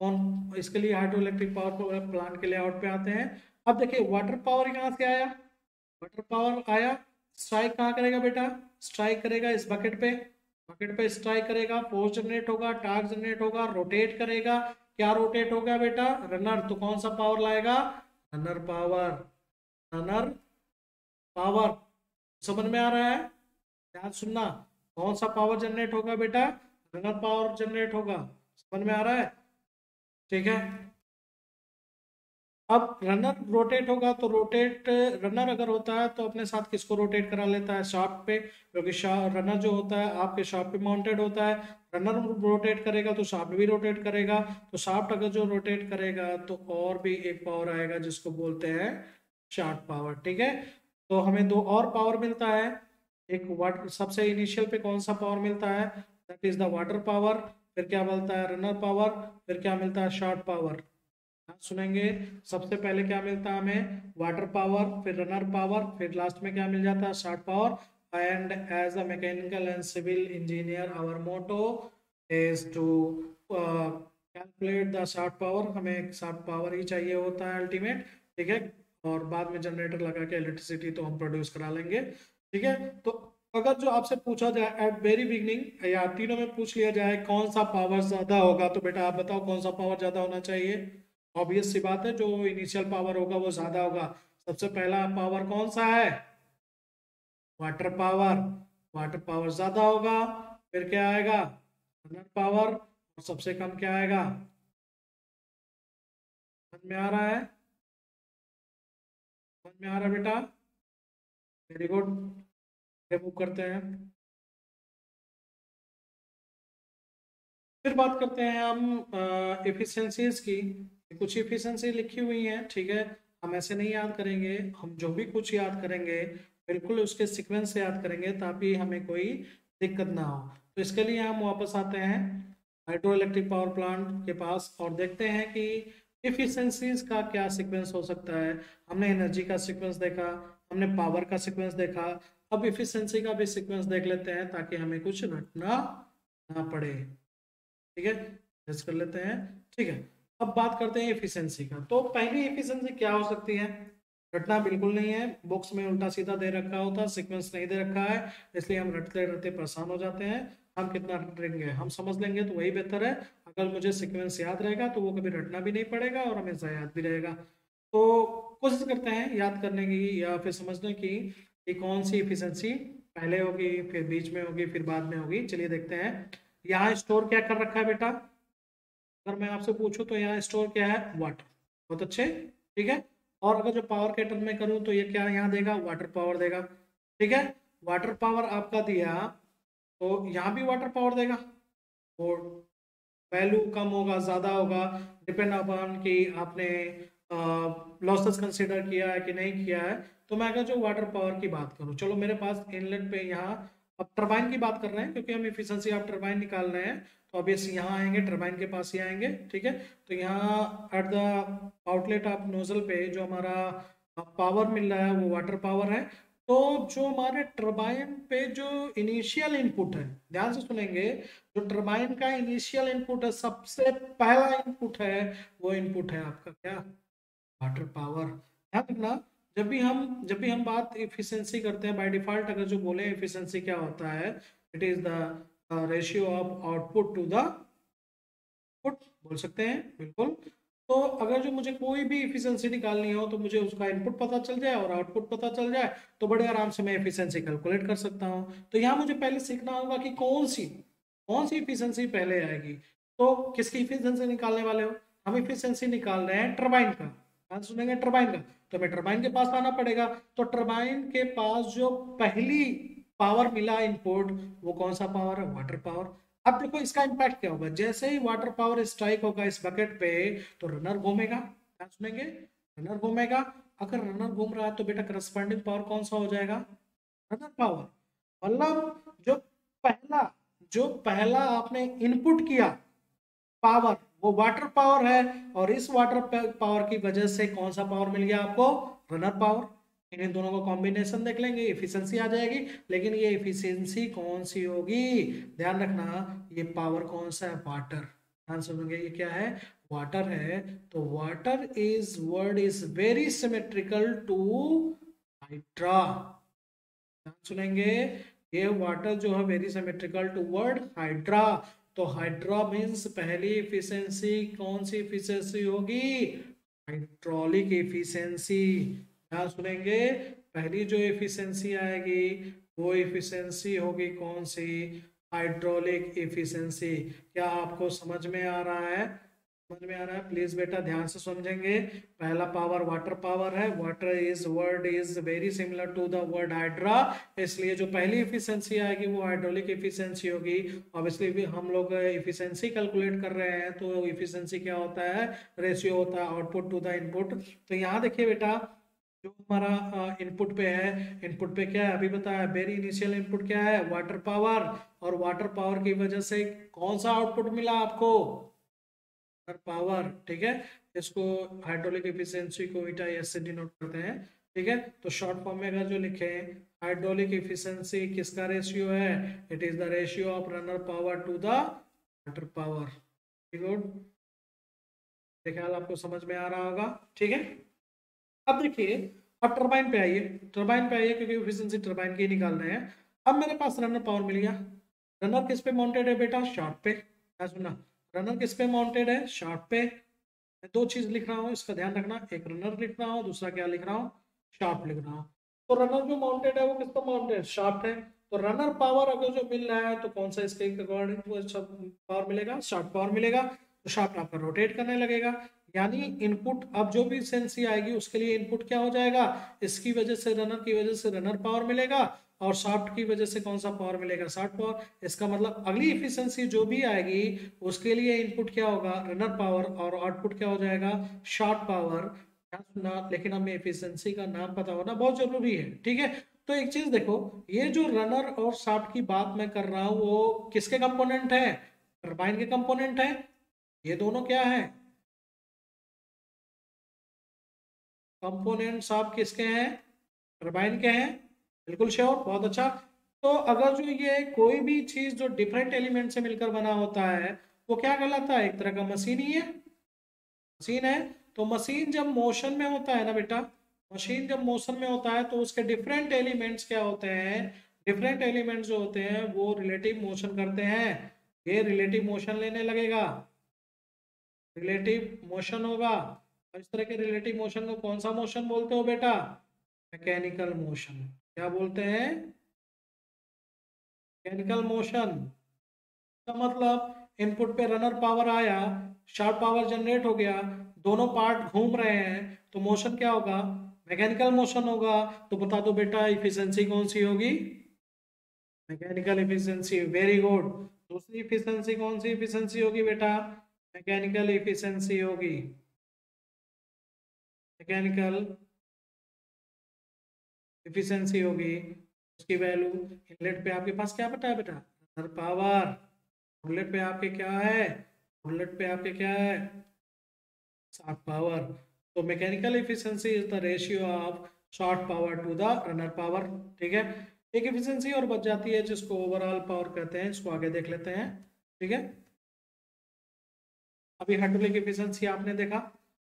कौन, इसके लिए हाइड्रो इलेक्ट्रिक पावर प्लांट के लेआउट पे आते हैं। अब देखिए वाटर पावर कहाँ से आया, वाटर पावर आया, स्ट्राइक कहाँ करेगा बेटा, स्ट्राइक करेगा इस बकेट पे, बकेट पे स्ट्राइक करेगा, फोर्स जनरेट होगा, टार्क जनरेट होगा, रोटेट करेगा। क्या रोटेट होगा बेटा, रनर। तो कौन सा पावर लाएगा, रनर पावर, रनर पावर। समझ में आ रहा है? ध्यान सुनना, कौन सा पावर जनरेट होगा बेटा, रनर पावर जनरेट होगा। समझ में आ रहा है? ठीक है, अब रनर रोटेट होगा तो रोटेट, रनर अगर होता है तो अपने साथ किसको रोटेट करा लेता है, शाफ्ट पे, क्योंकि रनर जो होता है आपके शाफ्ट पे माउंटेड होता है। रनर रोटेट करेगा तो शाफ्ट भी रोटेट करेगा, तो शाफ्ट अगर जो रोटेट करेगा तो और भी एक पावर आएगा जिसको बोलते हैं शाफ्ट पावर। ठीक है, तो हमें दो और पावर मिलता है, एक वाटर, सबसे इनिशियल पे कौन सा पावर मिलता है, that is the water power. फिर क्या मिलता है रनर पावर, फिर क्या मिलता है शॉर्ट पावर। सुनेंगे, सबसे पहले क्या मिलता है हमें वाटर पावर, फिर रनर पावर, फिर लास्ट में क्या मिल जाता है shaft power. And as a mechanical and civil engineer our motto is to calculate the shaft power, हमें शॉर्ट पावर ही चाहिए होता है अल्टीमेट, ठीक है। और बाद में जनरेटर लगा के इलेक्ट्रिसिटी तो हम प्रोड्यूस करा लेंगे, ठीक है। तो अगर जो आपसे पूछा जाए एट वेरी बिगनिंग या तीनों में पूछ लिया जाए कौन सा पावर ज्यादा होगा, तो बेटा आप बताओ कौन सा पावर ज्यादा होना चाहिए। ऑब्वियस सी बात है, जो इनिशियल पावर होगा वो ज्यादा होगा। सबसे पहला पावर कौन सा है, वाटर पावर, वाटर पावर ज्यादा होगा। फिर क्या आएगा रनर पावर, और सबसे कम क्या आएगा, समझ में आ रहा है, समझ में आ रहा है बेटा, वेरी गुड। मूव करते हैं, फिर बात करते हैं हम एफिशिएंसीज की। कुछ एफिशिएंसी लिखी हुई हैं, ठीक है। हम ऐसे नहीं याद करेंगे, हम जो भी कुछ याद करेंगे बिल्कुल उसके सीक्वेंस से याद करेंगे ताकि हमें कोई दिक्कत ना हो। तो इसके लिए हम वापस आते हैं हाइड्रो इलेक्ट्रिक पावर प्लांट के पास और देखते हैं कि एफिशिएंसीज का क्या सीक्वेंस हो सकता है। हमने एनर्जी का सीक्वेंस देखा, हमने पावर का सीक्वेंस देखा, अब एफिशिएंसी का भी सीक्वेंस देख लेते हैं ताकि हमें कुछ रटना ना पड़े, ठीक है। टेस्ट कर लेते हैं, ठीक है। अब बात करते हैं एफिशिएंसी का। तो पहली एफिशिएंसी क्या हो सकती है, रटना बिल्कुल नहीं है, बुक्स में उल्टा सीधा दे रखा होता है, सीक्वेंस नहीं दे रखा है, इसलिए हम रटते रटते परेशान हो जाते हैं। हम कितना रटेंगे, हम समझ लेंगे तो वही बेहतर है। अगर मुझे सीक्वेंस याद रहेगा तो वो कभी रटना भी नहीं पड़ेगा और हमेशा याद भी रहेगा। तो कोशिश करते हैं याद करने की या फिर समझने की कि कौन सी एफिशिएंसी पहले होगी, फिर बीच में होगी, फिर बाद में होगी। चलिए देखते हैं। यहाँ स्टोर क्या कर रखा है बेटा, अगर मैं आपसे पूछूं तो यहाँ स्टोर क्या है, वाटर। बहुत अच्छे, ठीक है। और अगर जो पावर के टर्म में करूँ तो ये क्या यहाँ देगा, वाटर पावर देगा, ठीक है। वाटर पावर आपका दिया तो यहाँ भी वाटर पावर देगा, और वैल्यू कम होगा ज्यादा होगा, डिपेंड अपॉन कि आपने लॉसेस कंसीडर किया है कि नहीं किया है। तो मैं अगर जो वाटर पावर की बात करूं, चलो मेरे पास इनलेट पे यहाँ, अब टरबाइन की बात कर रहे हैं क्योंकि हम इफिशिएंसी ऑफ टरबाइन निकाल रहे हैं। तो ऑब्वियसली यहाँ आएंगे, टरबाइन के पास ही आएंगे, ठीक है। तो यहाँ at the outlet of nozzle पे जो हमारा पावर मिल रहा है वो वाटर पावर है। तो जो हमारे टरबाइन पे जो इनिशियल इनपुट है, ध्यान से सुनेंगे, जो टरबाइन का इनिशियल इनपुट है, सबसे पहला इनपुट है, वो इनपुट है आपका क्या, वाटर पावर। ध्यान रखना, जब भी हम बात इफिशिएंसी करते हैं बाय डिफॉल्ट अगर जो बोले इफिशिएंसी क्या होता है, it is the ratio of output to the input, बोल सकते हैं बिल्कुल। तो अगर जो मुझे कोई भी इफिशिएंसी निकालनी हो तो मुझे उसका इनपुट पता चल जाए और आउटपुट पता चल जाए तो बड़े आराम से मैं इफिशिएंसी कैलकुलेट कर सकता हूँ। तो यहाँ मुझे पहले सीखना होगा कि कौन सी इफिशिएंसी पहले आएगी। तो किसकी इफिशिएंसी निकालने वाले हो, हम इफिशिएंसी निकाल रहे हैं टरबाइन का, ध्यान सुनेंगे टरबाइन का। तो हमें टरबाइन के पास आना पड़ेगा। तो टरबाइन के पास जो पहली पावर मिला इनपुट, वो कौन सा पावर है, वाटर पावर। अब देखो इसका इम्पैक्ट क्या होगा, जैसे ही वाटर पावर स्ट्राइक होगा इस बकेट पे तो रनर घूमेगा, क्या सुनेंगे, रनर घूमेगा। अगर रनर घूम रहा है तो बेटा करस्पॉन्डिंग पावर कौन सा हो जाएगा, रनर पावर। मतलब जो पहला आपने इनपुट किया पावर, वो वाटर पावर है, और इस वाटर पावर की वजह से कौन सा पावर मिल गया आपको, रनर पावर। इन्हीं दोनों का कॉम्बिनेशन देख लेंगे, एफिशिएंसी आ जाएगी। लेकिन ये एफिशिएंसी कौन सी होगी, ध्यान रखना, ये पावर कौन सा है, वाटर। ध्यान सुनोगे, ये क्या है, वाटर है। तो water is word is very symmetrical to hydra. ध्यान सुनेंगे, ये वाटर जो है very symmetrical to word hydra. तो हाइड्रा मीन्स पहली एफिशिएंसी कौन सी एफिशिएंसी होगी, हाइड्रोलिक एफिशिएंसी। ध्यान सुनेंगे, पहली जो एफिशिएंसी आएगी वो एफिशिएंसी होगी कौन सी, हाइड्रोलिक एफिशिएंसी। क्या आपको समझ में आ रहा है, समझ में आ रहा है, प्लीज बेटा ध्यान से समझेंगे। पहला पावर वाटर पावर है, water is word is very similar to the word hydra, इसलिए जो पहली एफिशिएंसी आएगी वो हाइड्रोलिक एफिशिएंसी होगी। ऑब्वियसली भी हम लोग एफिशिएंसी कैलकुलेट कर रहे हैं, तो एफिशिएंसी क्या होता है, रेशियो होता है आउटपुट टू द इनपुट। तो यहाँ देखिए बेटा, जो हमारा इनपुट पे है, इनपुट पे क्या है अभी बताया, वेरी इनिशियल इनपुट क्या है, वाटर पावर। और वाटर पावर की वजह से कौन सा आउटपुट मिला आपको, वाटर पावर। ठीक है, इसको हाइड्रोलिक एफिशिएंसी को ईटा एस से डिनोट करते हैं। ठीक है, तो शॉर्ट फॉर्म में अगर जो लिखे हाइड्रोलिक एफिशिएंसी किसका रेशियो है, it is the ratio of runner power to the water power. Good, ख्याल आपको समझ में आ रहा होगा। ठीक है, अब देखिए, अब टरबाइन पे आइए, टरबाइन पे आइए क्योंकि एफिशिएंसी टरबाइन की निकाल रहे हैं। अब मेरे पास रनर पावर मिल गया। रनर किस पे माउंटेड है बेटा, शाफ्ट पे। क्या सुना, रनर किस पे माउंटेड है, शाफ्ट पे। मैं दो चीज लिख रहा हूँ, इसका ध्यान रखना, एक रनर लिख रहा हूँ, दूसरा क्या लिख रहा हूँ, शाफ्ट लिख रहा हूँ। तो रनर जो माउंटेड है वो किस पर माउंटेड, शाफ्ट है। तो रनर पावर अगर जो मिल रहा है तो कौन सा इसके अकॉर्डिंग पावर मिलेगा, शाफ्ट पावर मिलेगा। तो शाफ्ट आपका रोटेट करने लगेगा, यानी इनपुट अब जो भी एफिशिएंसी आएगी उसके लिए इनपुट क्या हो जाएगा, इसकी वजह से रनर की वजह से रनर पावर मिलेगा, और शाफ्ट की वजह से कौन सा पावर मिलेगा, शाफ्ट पावर। इसका मतलब अगली एफिशिएंसी जो भी आएगी उसके लिए इनपुट क्या होगा, रनर पावर, और आउटपुट क्या हो जाएगा, शाफ्ट पावर। सुना, लेकिन हमें एफिशिएंसी का नाम पता होना बहुत जरूरी है। ठीक है, तो एक चीज देखो, ये जो रनर और शाफ्ट की बात मैं कर रहा हूँ वो किसके कंपोनेंट है, टरबाइन के कंपोनेंट है। ये दोनों क्या है, कंपोनेंट्स आप किसके हैं, टरबाइन के हैं। बिल्कुल श्योर, बहुत अच्छा। तो अगर जो ये कोई भी चीज जो डिफरेंट एलिमेंट से मिलकर बना होता है वो क्या कहलाता है, एक तरह का मशीन ही है, मशीन है। तो मशीन जब मोशन में होता है ना बेटा, मशीन जब मोशन में होता है तो उसके डिफरेंट एलिमेंट्स क्या होते हैं, डिफरेंट एलिमेंट्स जो होते हैं वो रिलेटिव मोशन करते हैं। ये रिलेटिव मोशन लेने लगेगा, रिलेटिव मोशन होगा। और इस तरह के रिलेटिव मोशन को कौन सा मोशन बोलते हो बेटा, मैकेनिकल मोशन। क्या बोलते हैं, मैकेनिकल मोशन। का मतलब इनपुट पे रनर पावर आया, शार्प पावर जनरेट हो गया, दोनों पार्ट घूम रहे हैं, तो मोशन क्या होगा, मैकेनिकल मोशन होगा। तो बता दो बेटा इफिशिएंसी कौन सी होगी, मैकेनिकल इफिशिएंसी, वेरी गुड। दूसरी इफिशिएंसी कौन सी इफिशिएंसी होगी बेटा, मैकेनिकल इफिशिएंसी होगी, मैकेनिकल इफिशिएंसी होगी। उसकी वैल्यू, इनलेट पे आपके पास क्या बता है बेटा, रनर पावर। आउटलेट पे आपके क्या है, आउटलेट पे आपके क्या है, शॉर्ट पावर। तो mechanical efficiency is the ratio of shaft power to the runner power. ठीक है, एक एफिशिएंसी और बच जाती है जिसको ओवरऑल पावर कहते हैं, इसको आगे देख लेते हैं। ठीक है, अभी हाइड्रोलिक एफिशिएंसी आपने देखा,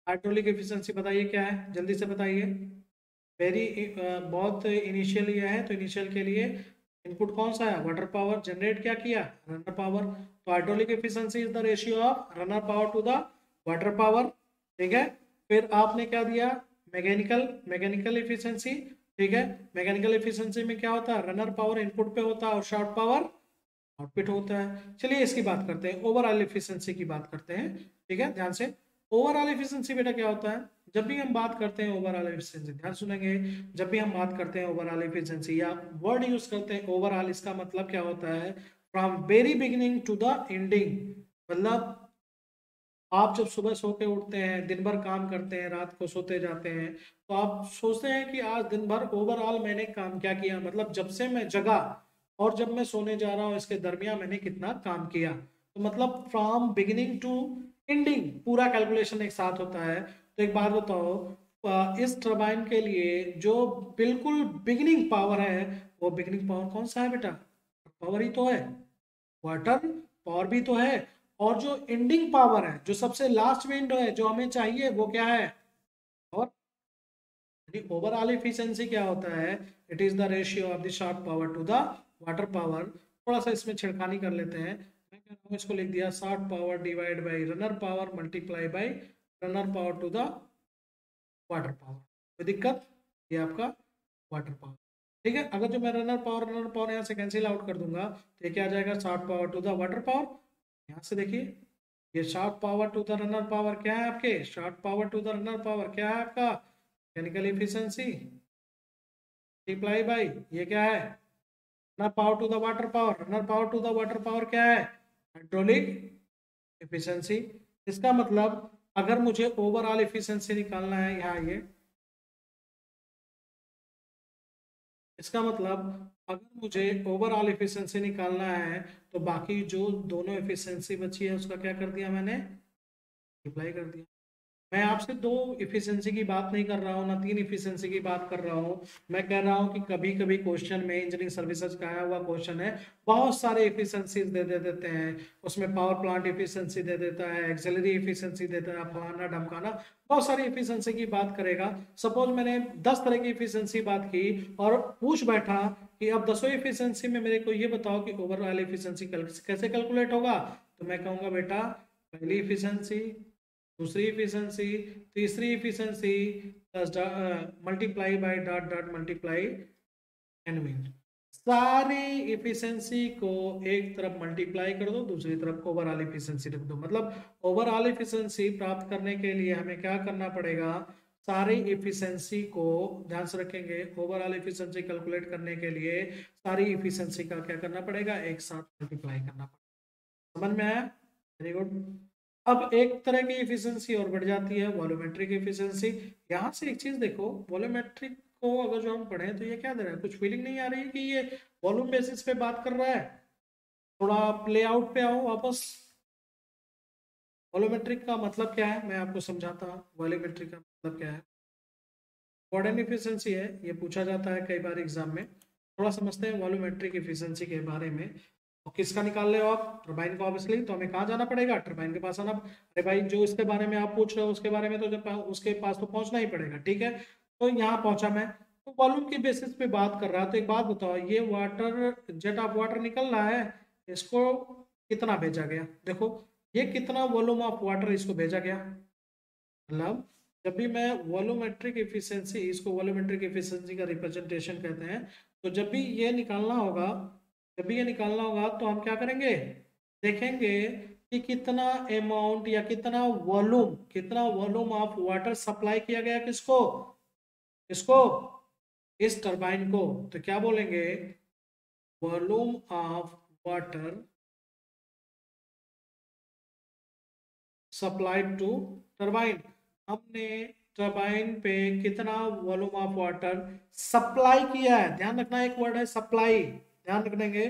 हाइड्रोलिक एफिशिएंसी बताइए क्या है, जल्दी से बताइए। वेरी बहुत इनिशियल ये है, तो इनिशियल के लिए इनपुट कौन सा है, वाटर पावर, जनरेट क्या किया, रनर पावर। तो hydraulic efficiency is the ratio of runner power to the water power. ठीक है, फिर आपने क्या दिया, मैकेनिकल, मैकेनिकल एफिशिएंसी। ठीक है, मैकेनिकल एफिशिएंसी में क्या होता है, रनर पावर इनपुट पे होता है और शार्ट पावर आउटपुट होता है। चलिए इसकी बात करते हैं, ओवरऑल एफिशिएंसी की बात करते हैं। ठीक है, ध्यान से, ओवरऑल एफिशिएंसी बेटा क्या होता है, जब भी हम बात करते हैं ओवरऑल एफिशिएंसी, ध्यान सुनेंगे, जब भी हम बात करते हैं ओवरऑल एफिशिएंसी या वर्ड यूज करते हैं ओवरऑल, इसका मतलब क्या होता है, from very beginning to the ending. मतलब आप जब सुबह सो के उठते हैं, दिन भर काम करते हैं, रात को सोते जाते हैं, तो आप सोचते हैं कि आज दिन भर ओवरऑल मैंने काम क्या किया, मतलब जब से मैं जगा और जब मैं सोने जा रहा हूँ इसके दरमियान मैंने कितना काम किया। तो मतलब फ्रॉम बिगिनिंग टू एंडिंग पूरा कैलकुलेशन एक साथ होता है। तो एक बात बताओ, इस टरबाइन के लिए जो बिल्कुल बिगिनिंग पावर है, वो बिगिनिंग पावर कौन सा है बेटा, पावर ही तो है, वाटर पावर भी तो है। और जो एंडिंग पावर है, जो सबसे लास्ट विंडो है जो हमें चाहिए, वो क्या है, और ओवरऑल एफिशिएंसी क्या होता है, it is the ratio of the shaft power to the water power. थोड़ा सा इसमें छिड़खानी कर लेते हैं, मैं कह रहा हूँ इसको लिख दिया shaft power divide by runner power multiply by runner power to the water power. कोई दिक्कत, ये आपका वाटर पावर। ठीक है, अगर जो मैं रनर पावर यहाँ से कैंसिल आउट कर दूंगा तो ये क्या आ जाएगा, shaft power to the water power. यहाँ से देखिए, ये shaft power to the runner power क्या है आपके, shaft power to the runner power क्या है आपका, मैकेनिकल एफिशिएंसी मल्टीप्लाई बाई ये क्या है, runner power to the water power, runner power to the water power क्या है, हाइड्रोलिक एफिशिएंसी। इसका मतलब अगर मुझे ओवरऑल एफिशिएंसी निकालना है, यहाँ ये इसका मतलब अगर मुझे ओवरऑल एफिशिएंसी निकालना है तो बाकी जो दोनों एफिशिएंसी बची है उसका क्या कर दिया मैंने, अप्लाई कर दिया। मैं आपसे दो इफिशिएंसी की बात नहीं कर रहा हूँ, ना तीन इफिशिएंसी की बात कर रहा हूँ। मैं कह रहा हूँ कि कभी कभी क्वेश्चन में, इंजीनियरिंग सर्विसेज का आया हुआ क्वेश्चन है, बहुत सारे इफिशिएंसी दे देते हैं। उसमें पावर प्लांट इफिशिएंसी दे देता है, एक्सिलरी इफिशिएंसी देता है, फलाना ढमकाना, बहुत सारी इफिशिएंसी की बात करेगा। सपोज मैंने 10 तरह की इफिशिएंसी बात की और पूछ बैठा कि अब 10 इफिशिएंसी में मेरे को ये बताओ कि ओवरऑल इफिशिएंसी कैसे कैलकुलेट होगा, तो मैं कहूंगा बेटा पहली इफिशिएंसी, दूसरी इफिशिएंसी, तीसरी efficiency plus multiply by dot dot multiply N mean, सारी इफिशिएंसी को एक तरफ मल्टीप्लाई कर दो, दूसरी तरफ ओवरऑल इफिशिएंसी रख दो। मतलब ओवरऑल इफिशिएंसी प्राप्त करने के लिए हमें क्या करना पड़ेगा, सारी इफिशिएंसी को, ध्यान से रखेंगे, ओवरऑल इफिशिएंसी कैलकुलेट करने के लिए सारी इफिशिएंसी का क्या करना पड़ेगा, एक साथ मल्टीप्लाई करना पड़ेगा। समझ में आया? Very good. अब एक तरह की इफिशिएंसी और बढ़ जाती है, वॉल्यूमेट्रिक इफिशिएंसी। यहाँ से एक चीज देखो, वॉल्यूमेट्रिक को अगर जो हम पढ़ें तो ये क्या दे रहा है, कुछ फीलिंग नहीं आ रही है कि ये वॉल्यूम बेसिस पे बात कर रहा है? थोड़ा प्ले आउट पे आओ वापस। वॉल्यूमेट्रिक का मतलब क्या है मैं आपको समझाता हूँ। वॉल्यूमेट्रिक का मतलब क्या है, वार्डन इफिशिएंसी है, ये पूछा जाता है कई बार एग्जाम में। थोड़ा समझते हैं वॉल्यूमेट्रिक इफिशिएंसी के बारे में। और किसका निकाल रहे हो आप, टरबाइन का ऑब्वियसली, तो हमें कहाँ जाना पड़ेगा, टरबाइन के पास आना। अरे भाई जो इसके बारे में आप पूछ रहे हो उसके बारे में तो जब उसके पास तो पहुंचना ही पड़ेगा, ठीक है। तो यहाँ पहुंचा मैं, तो वॉल्यूम की बेसिस पे बात कर रहा है। तो एक बात बताओ, ये वाटर, जेट ऑफ वाटर निकल रहा है, इसको कितना भेजा गया, देखो ये कितना वॉल्यूम ऑफ वाटर इसको भेजा गया। मतलब जब भी मैं वॉल्यूमेट्रिक इफिशिएंसी, इसको वॉल्यूमेट्रिक इफिशिएंसी का रिप्रेजेंटेशन कहते हैं, तो जब भी ये निकालना होगा, जब भी ये निकालना होगा तो हम क्या करेंगे, देखेंगे कि कितना अमाउंट या कितना वॉल्यूम, कितना वॉल्यूम ऑफ वाटर सप्लाई किया गया, किसको, किसको, इस टरबाइन को। तो क्या बोलेंगे, volume of water supplied to turbine. हमने टरबाइन पे कितना वॉल्यूम ऑफ वाटर सप्लाई किया है, ध्यान रखना एक वर्ड है सप्लाई, ध्यान रखेंगे।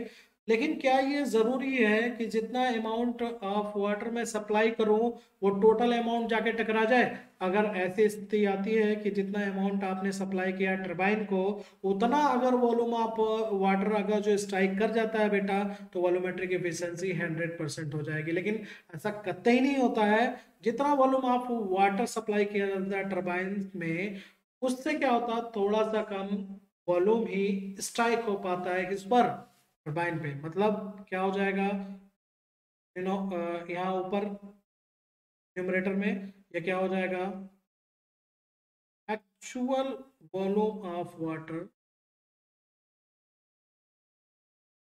लेकिन क्या ये जरूरी है कि जितना अमाउंट ऑफ वाटर मैं सप्लाई करूं वो टोटल अमाउंट जाके टकरा जाए? अगर ऐसी स्थिति आती है कि जितना अमाउंट आपने सप्लाई किया टरबाइन को, उतना अगर वॉल्यूम ऑफ वाटर अगर जो स्ट्राइक कर जाता है बेटा, तो वॉल्यूमेट्रिक एफिशिएंसी 100% हो जाएगी। लेकिन ऐसा कतई ही नहीं होता है। जितना वॉल्यूम ऑफ वाटर सप्लाई किया जाता है टरबाइन में, उससे क्या होता है, थोड़ा सा कम वॉल्यूम ही स्ट्राइक हो पाता है किस पर, टरबाइन पे। मतलब क्या हो जाएगा, यू नो, यहाँ ऊपर न्यूमरेटर में ये क्या हो जाएगा, actual volume of water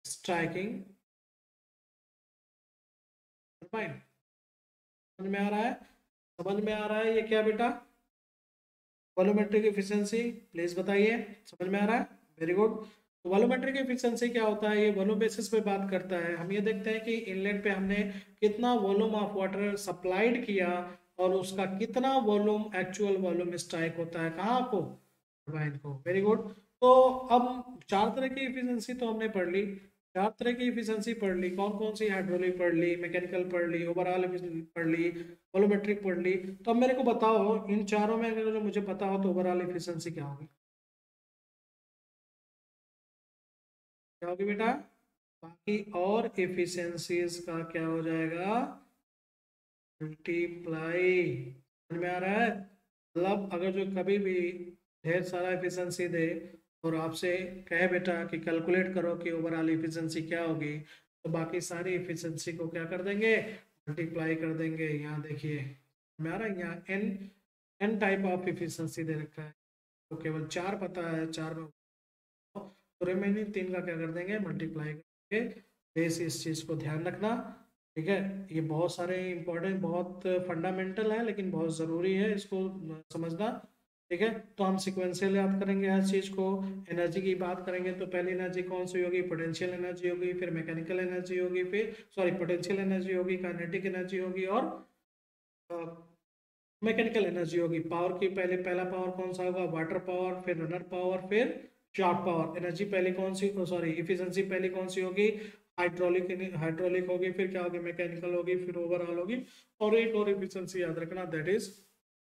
striking turbine. समझ में आ रहा है, समझ में आ रहा है ये क्या बेटा, वॉल्यूमेट्रिक एफिशिएंसी, प्लीज बताइए, समझ में आ रहा है? Very good. तो वॉल्यूमेट्रिक एफिशिएंसी क्या होता है, ये वॉल्यूम बेसिस पे बात करता है। हम ये देखते हैं कि इनलेट पे हमने कितना वॉल्यूम ऑफ वाटर सप्लाइड किया और उसका कितना वॉल्यूम, एक्चुअल वॉल्यूम स्ट्राइक होता है कहाँ को, टरबाइन को। Very good. तो अब चार तरह की एफिशिएंसी तो हमने पढ़ ली, चार तरह की एफिशिएंसी पढ़ ली, कौन कौन सी, हाइड्रोलिक पढ़ ली, मैकेनिकल पढ़ ली, ओवरऑल पढ़ ली, वॉल्यूमेट्रिक पढ़ ली। तो अब मेरे को बताओ इन चारों में अगर जो मुझे पता हो तो ओवरऑल एफिशिएंसी क्या होगी, क्या होगी बेटा, बाकी और एफिशिएंसीज का क्या हो जाएगा, मल्टीप्लाई। समझ में आ रहा है? मतलब अगर जो कभी भी ढेर सारा एफिशिएंसी दे और आपसे कहे बेटा कि कैलकुलेट करो कि ओवरऑल एफिशिएंसी क्या होगी, तो बाकी सारी एफिशिएंसी को क्या कर देंगे, मल्टीप्लाई कर देंगे। यहाँ देखिए मैं आ रहा है, यहाँ n, n type of efficiency दे रखा है, तो केवल चार पता है, चार में तो रिमेनिंग तीन का क्या कर देंगे, मल्टीप्लाई करके। बेस इस चीज़ को ध्यान रखना, ठीक है। ये बहुत सारे इंपॉर्टेंट, बहुत फंडामेंटल है लेकिन बहुत ज़रूरी है इसको समझना, ठीक है। तो हम सिक्वेंशियल याद करेंगे हर चीज़ को। एनर्जी की बात करेंगे तो पहली एनर्जी कौन सी होगी, पोटेंशियल एनर्जी होगी, फिर मैकेनिकल एनर्जी होगी, फिर सॉरी पोटेंशियल एनर्जी होगी, काइनेटिक एनर्जी होगी और मैकेनिकल एनर्जी होगी। पावर की पहले पहला पावर कौन सा होगा, वाटर पावर, फिर रनर पावर, फिर शार्प पावर एनर्जी पहले कौन सी, सॉरी इफिशिएंसी पहले कौन सी होगी, हाइड्रोलिक, हाइड्रोलिक होगी, फिर क्या होगी, मैकेनिकल होगी, फिर ओवरऑल होगी, और एक और इफिशिएंसी याद रखना, दैट इज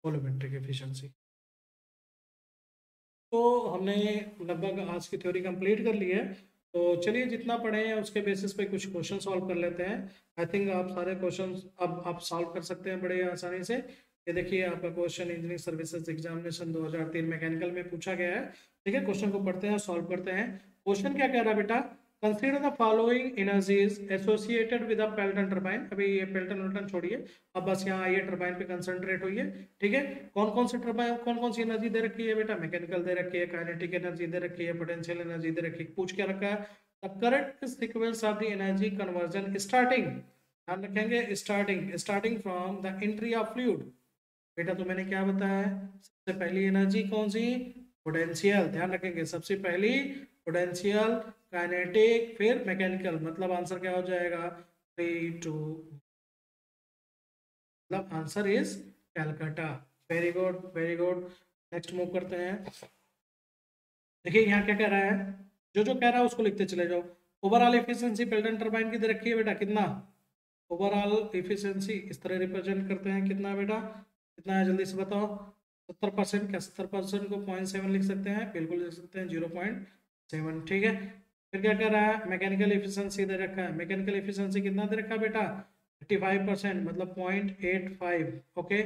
वॉल्यूमेट्रिक एफिशिएंसी। तो हमने लगभग आज की थ्योरी कंप्लीट कर ली है। तो चलिए जितना पढ़े हैं उसके बेसिस पे कुछ क्वेश्चन सॉल्व कर लेते हैं। आई थिंक आप सारे क्वेश्चन अब आप सॉल्व कर सकते हैं बड़े आसानी से। ये देखिए आपका question engineering services examination 2003 mechanical में पूछा गया है। ठीक है, क्वेश्चन को पढ़ते हैं, सॉल्व करते हैं। क्वेश्चन क्या कह रहा है बेटा, consider the following energies associated with a Pelton turbine. अभी ये पेल्टन उल्टन छोड़िए, अब बस यहाँ आइए टरबाइन पे कंसंट्रेट होइए। ठीक है, कौन कौन से टरबाइन, कौन कौन सी एनर्जी दे रखी है बेटा, मैकेनिकल दे रखी है, काइनेटिक एनर्जी दे रखी है, पोटेंशियल एनर्जी दे रखी है, पूछ क्या रखा है, the correct sequence of the energy conversion starting, ध्यान रखेंगे, starting from the entry of fluid. बेटा तो मैंने क्या बताया, सबसे पहली एनर्जी कौन सी, पोटेंशियल, ध्यान रखेंगे, सबसे पहली पोटेंशियल, काइनेटिक, फिर मैकेनिकल, मतलब आंसर क्या हो जाएगा, 3 2, मतलब answer is Calcutta. Very good very good. Next move करते हैं। देखिए यहाँ क्या कह रहा है, जो जो कह रहा है उसको लिखते चले जाओ। ओवरऑल एफिशिएंसी पेल्टन टरबाइन की दे रखी है बेटा, कितना, ओवरऑल एफिशिएंसी इस तरह रिप्रेजेंट करते हैं, कितना बेटा, कितना है जल्दी से बताओ, 70%, क्या 70% को 0.7 लिख सकते हैं, बिल्कुल लिख सकते हैं, 0.7। ठीक है, फिर क्या कर रहा है, मैकेनिकल एफिशिएंसी दे रखा है, मैकेनिकल एफिशिएंसी कितना दे रखा है बेटा, 35%, मतलब 0.85। ओके,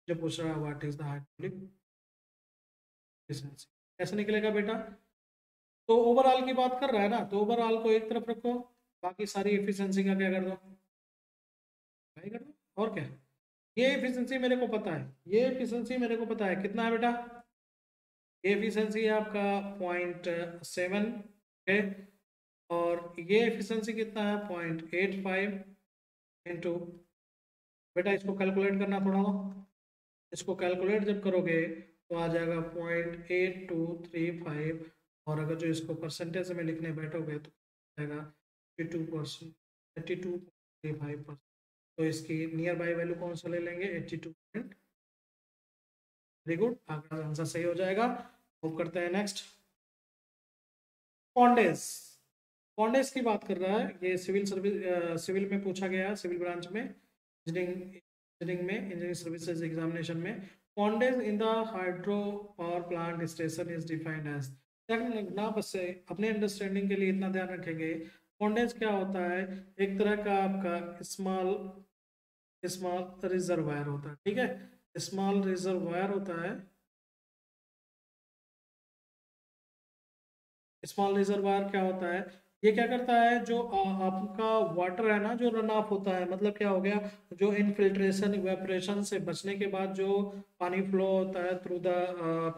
जो पूछ रहा है what is the hydraulic efficiency, कैसे निकलेगा बेटा, तो ओवरऑल की बात कर रहा है ना, तो ओवरऑल को एक तरफ रखो, बाकी सारी एफिशिएंसी का क्या कर दो, भाई कर दो, और क्या। ये एफिशिएंसी मेरे को पता है, ये एफिशिएंसी मेरे को पता है, कितना है बेटा, ये एफिशिएंसी है आपका 0.7 है, और ये एफिशिएंसी कितना है, 0.85 इंटू, बेटा इसको कैलकुलेट करना थोड़ा सा, इसको कैलकुलेट जब करोगे तो आ जाएगा 0.8235, और अगर जो इसको परसेंटेज में लिखने बैठोगे तो आएगा 82%, 82.35%। तो इसकी नियर बाई वैल्यू कौन सा ले लेंगे, 82। वेरी गुड, आपका आंसर सही हो जाएगा। मूव करते हैं नेक्स्ट। पॉन्डेस, पॉन्डेस की बात कर रहा है, ये सिविल सर्विस, सिविल में पूछा गया है, सिविल ब्रांच में, इंजीनियरिंग सर्विसेज एग्जामिनेशन में। Pondage in the hydro power plant station is defined as, ना बस से अपने अंडरस्टैंडिंग के लिए इतना ध्यान रखेंगे, पॉन्डेस क्या होता है, एक तरह का आपका स्मॉल स्मॉल रिजर्वायर होता है। ठीक है, स्मॉल रिजर्वायर होता है, स्मॉल रिजर्वायर क्या होता है, ये क्या करता है, जो आपका वाटर है ना, जो रन ऑफ होता है, मतलब क्या हो गया, जो इनफिल्ट्रेशन इवेपोरेशन से बचने के बाद जो पानी फ्लो होता है थ्रू द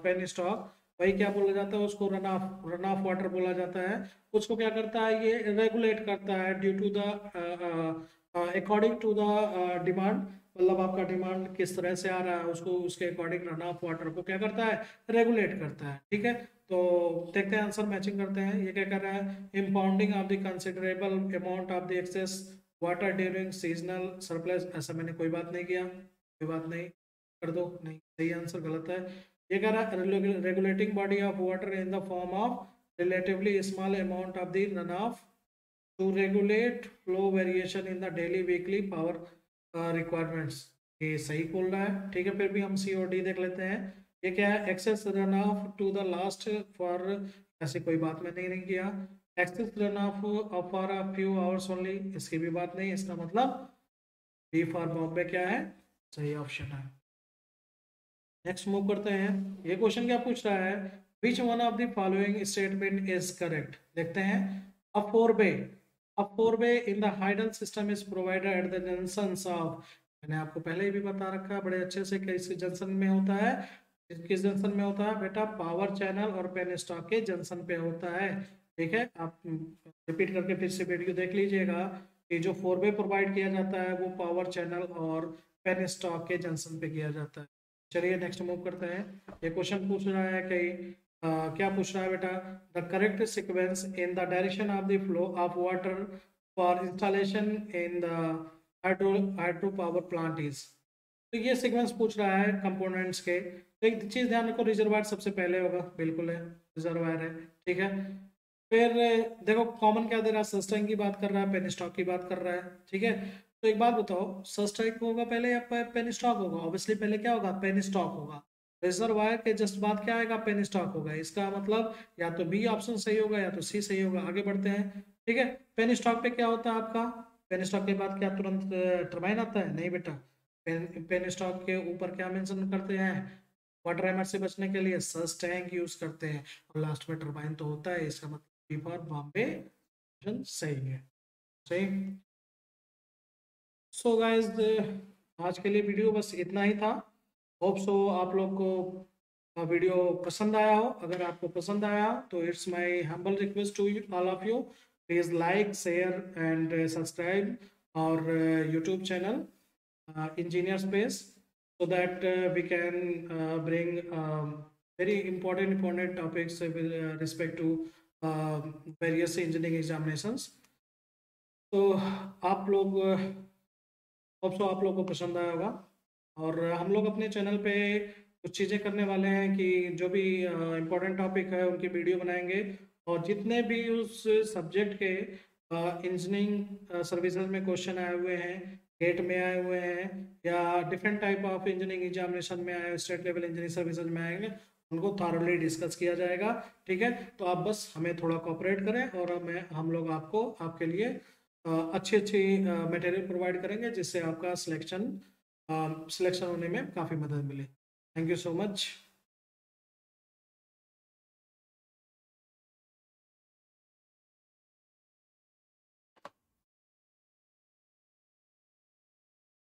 पेन स्टॉक, वही क्या बोला जाता है, उसको रन ऑफ वाटर बोला जाता है। उसको क्या करता है, ये रेगुलेट करता है due to the according to the demand, मतलब आपका डिमांड किस तरह से आ रहा है, उसको उसके अकॉर्डिंग रन ऑफ वाटर को क्या करता है, रेगुलेट करता है। ठीक है, तो देखते हैं आंसर मैचिंग करते हैं। ये क्या कर रहा है, impounding of the considerable amount of the excess water during seasonal surplus, ऐसा मैंने कोई बात नहीं किया, कोई बात नहीं, कर दो, नहीं सही आंसर गलत है। ये कह रहा है regulating body of water in the form of relatively small amount of the run off to regulate flow variation in the daily weekly power requirements, ये सही बोल रहा है। ठीक है, फिर भी हम सी और डी देख लेते हैं। ये क्या है, excess run off to the last for, ऐसी कोई बात मैंने नहीं किया, excess run off for a few hours only, इसकी भी बात नहीं, इसका मतलब बी फॉर बॉम्बे क्या है, सही ऑप्शन है। नेक्स्ट मूव करते हैं। ये क्वेश्चन क्या पूछ रहा है, which one of the following statement is correct, देखते हैं। A forebay, a forebay in the hydel system is provided at the junctions of, मैंने आपको पहले ही भी बता रखा है बड़े अच्छे से कि इस जंक्शन में होता है, किस जंक्शन में होता है बेटा, पावर चैनल और पेन स्टॉक के जंक्शन पे होता है। ठीक है, आप रिपीट करके फिर से वीडियो देख लीजिएगा कि जो फोरवे प्रोवाइड किया जाता है वो पावर चैनल और पेन स्टॉक के जंक्शन पे किया जाता है। चलिए नेक्स्ट मूव करते हैं। ये क्वेश्चन पूछ रहा है कि क्या पूछ रहा है बेटा, the correct sequence in the direction of the flow of water for installation in the hydro power plant is, तो ये सीक्वेंस पूछ रहा है कंपोनेंट्स के। तो एक चीज़ ध्यान रखो, रिजर्वायर सबसे पहले होगा, बिल्कुल है, रिजर्वायर है, ठीक है। फिर देखो कॉमन क्या दे रहा है, सस्टेन की बात कर रहा है, पेन स्टॉक की बात कर रहा है, ठीक है। तो एक बात बताओ, सस्टेन होगा पहले या पेन स्टॉक होगा? ऑब्वियसली पहले क्या होगा, पेन स्टॉक होगा। रिजर्वायर के जस्ट बाद क्या आएगा, पेन स्टॉक होगा। इसका मतलब या तो बी ऑप्शन सही होगा या तो सी सही होगा। आगे बढ़ते हैं, ठीक है। पेन स्टॉक पे क्या होता है आपका, पेन स्टॉक के बाद क्या तुरंत टरबाइन आता है? नहीं बेटा। पेन स्टॉक के ऊपर क्या मेंशन करते हैं, वाटर हैमर से बचने के लिए सस टैंक यूज करते हैं, और लास्ट में टरबाइन तो होता है। इसका मतलब बी फॉर बॉम्बे ऑप्शन सही है, सही। सो गाइस, आज के लिए वीडियो बस इतना ही था। होप सो आप लोग को वीडियो पसंद आया हो। अगर आपको पसंद आया तो it's my humble request to you, all of you, please like share and subscribe और YouTube channel engineer space, so that we can bring very important topics with respect to various engineering examinations. तो आप लोग hope so आप लोगों को पसंद आया होगा। और हम लोग अपने चैनल पे कुछ चीज़ें करने वाले हैं कि जो भी इम्पोर्टेंट टॉपिक है उनकी वीडियो बनाएंगे, और जितने भी उस सब्जेक्ट के इंजीनियरिंग सर्विसेज में क्वेश्चन आए हुए हैं, गेट में आए हुए हैं, या different type of engineering examination में आए, स्टेट लेवल इंजीनियरिंग सर्विसेज में आएंगे, उनको थॉरली डिस्कस किया जाएगा, ठीक है। तो आप बस हमें थोड़ा कोऑपरेट करें, और हम लोग आपको आपके लिए अच्छी अच्छी मटेरियल प्रोवाइड करेंगे, जिससे आपका सिलेक्शन होने में काफ़ी मदद मिले। Thank you so much.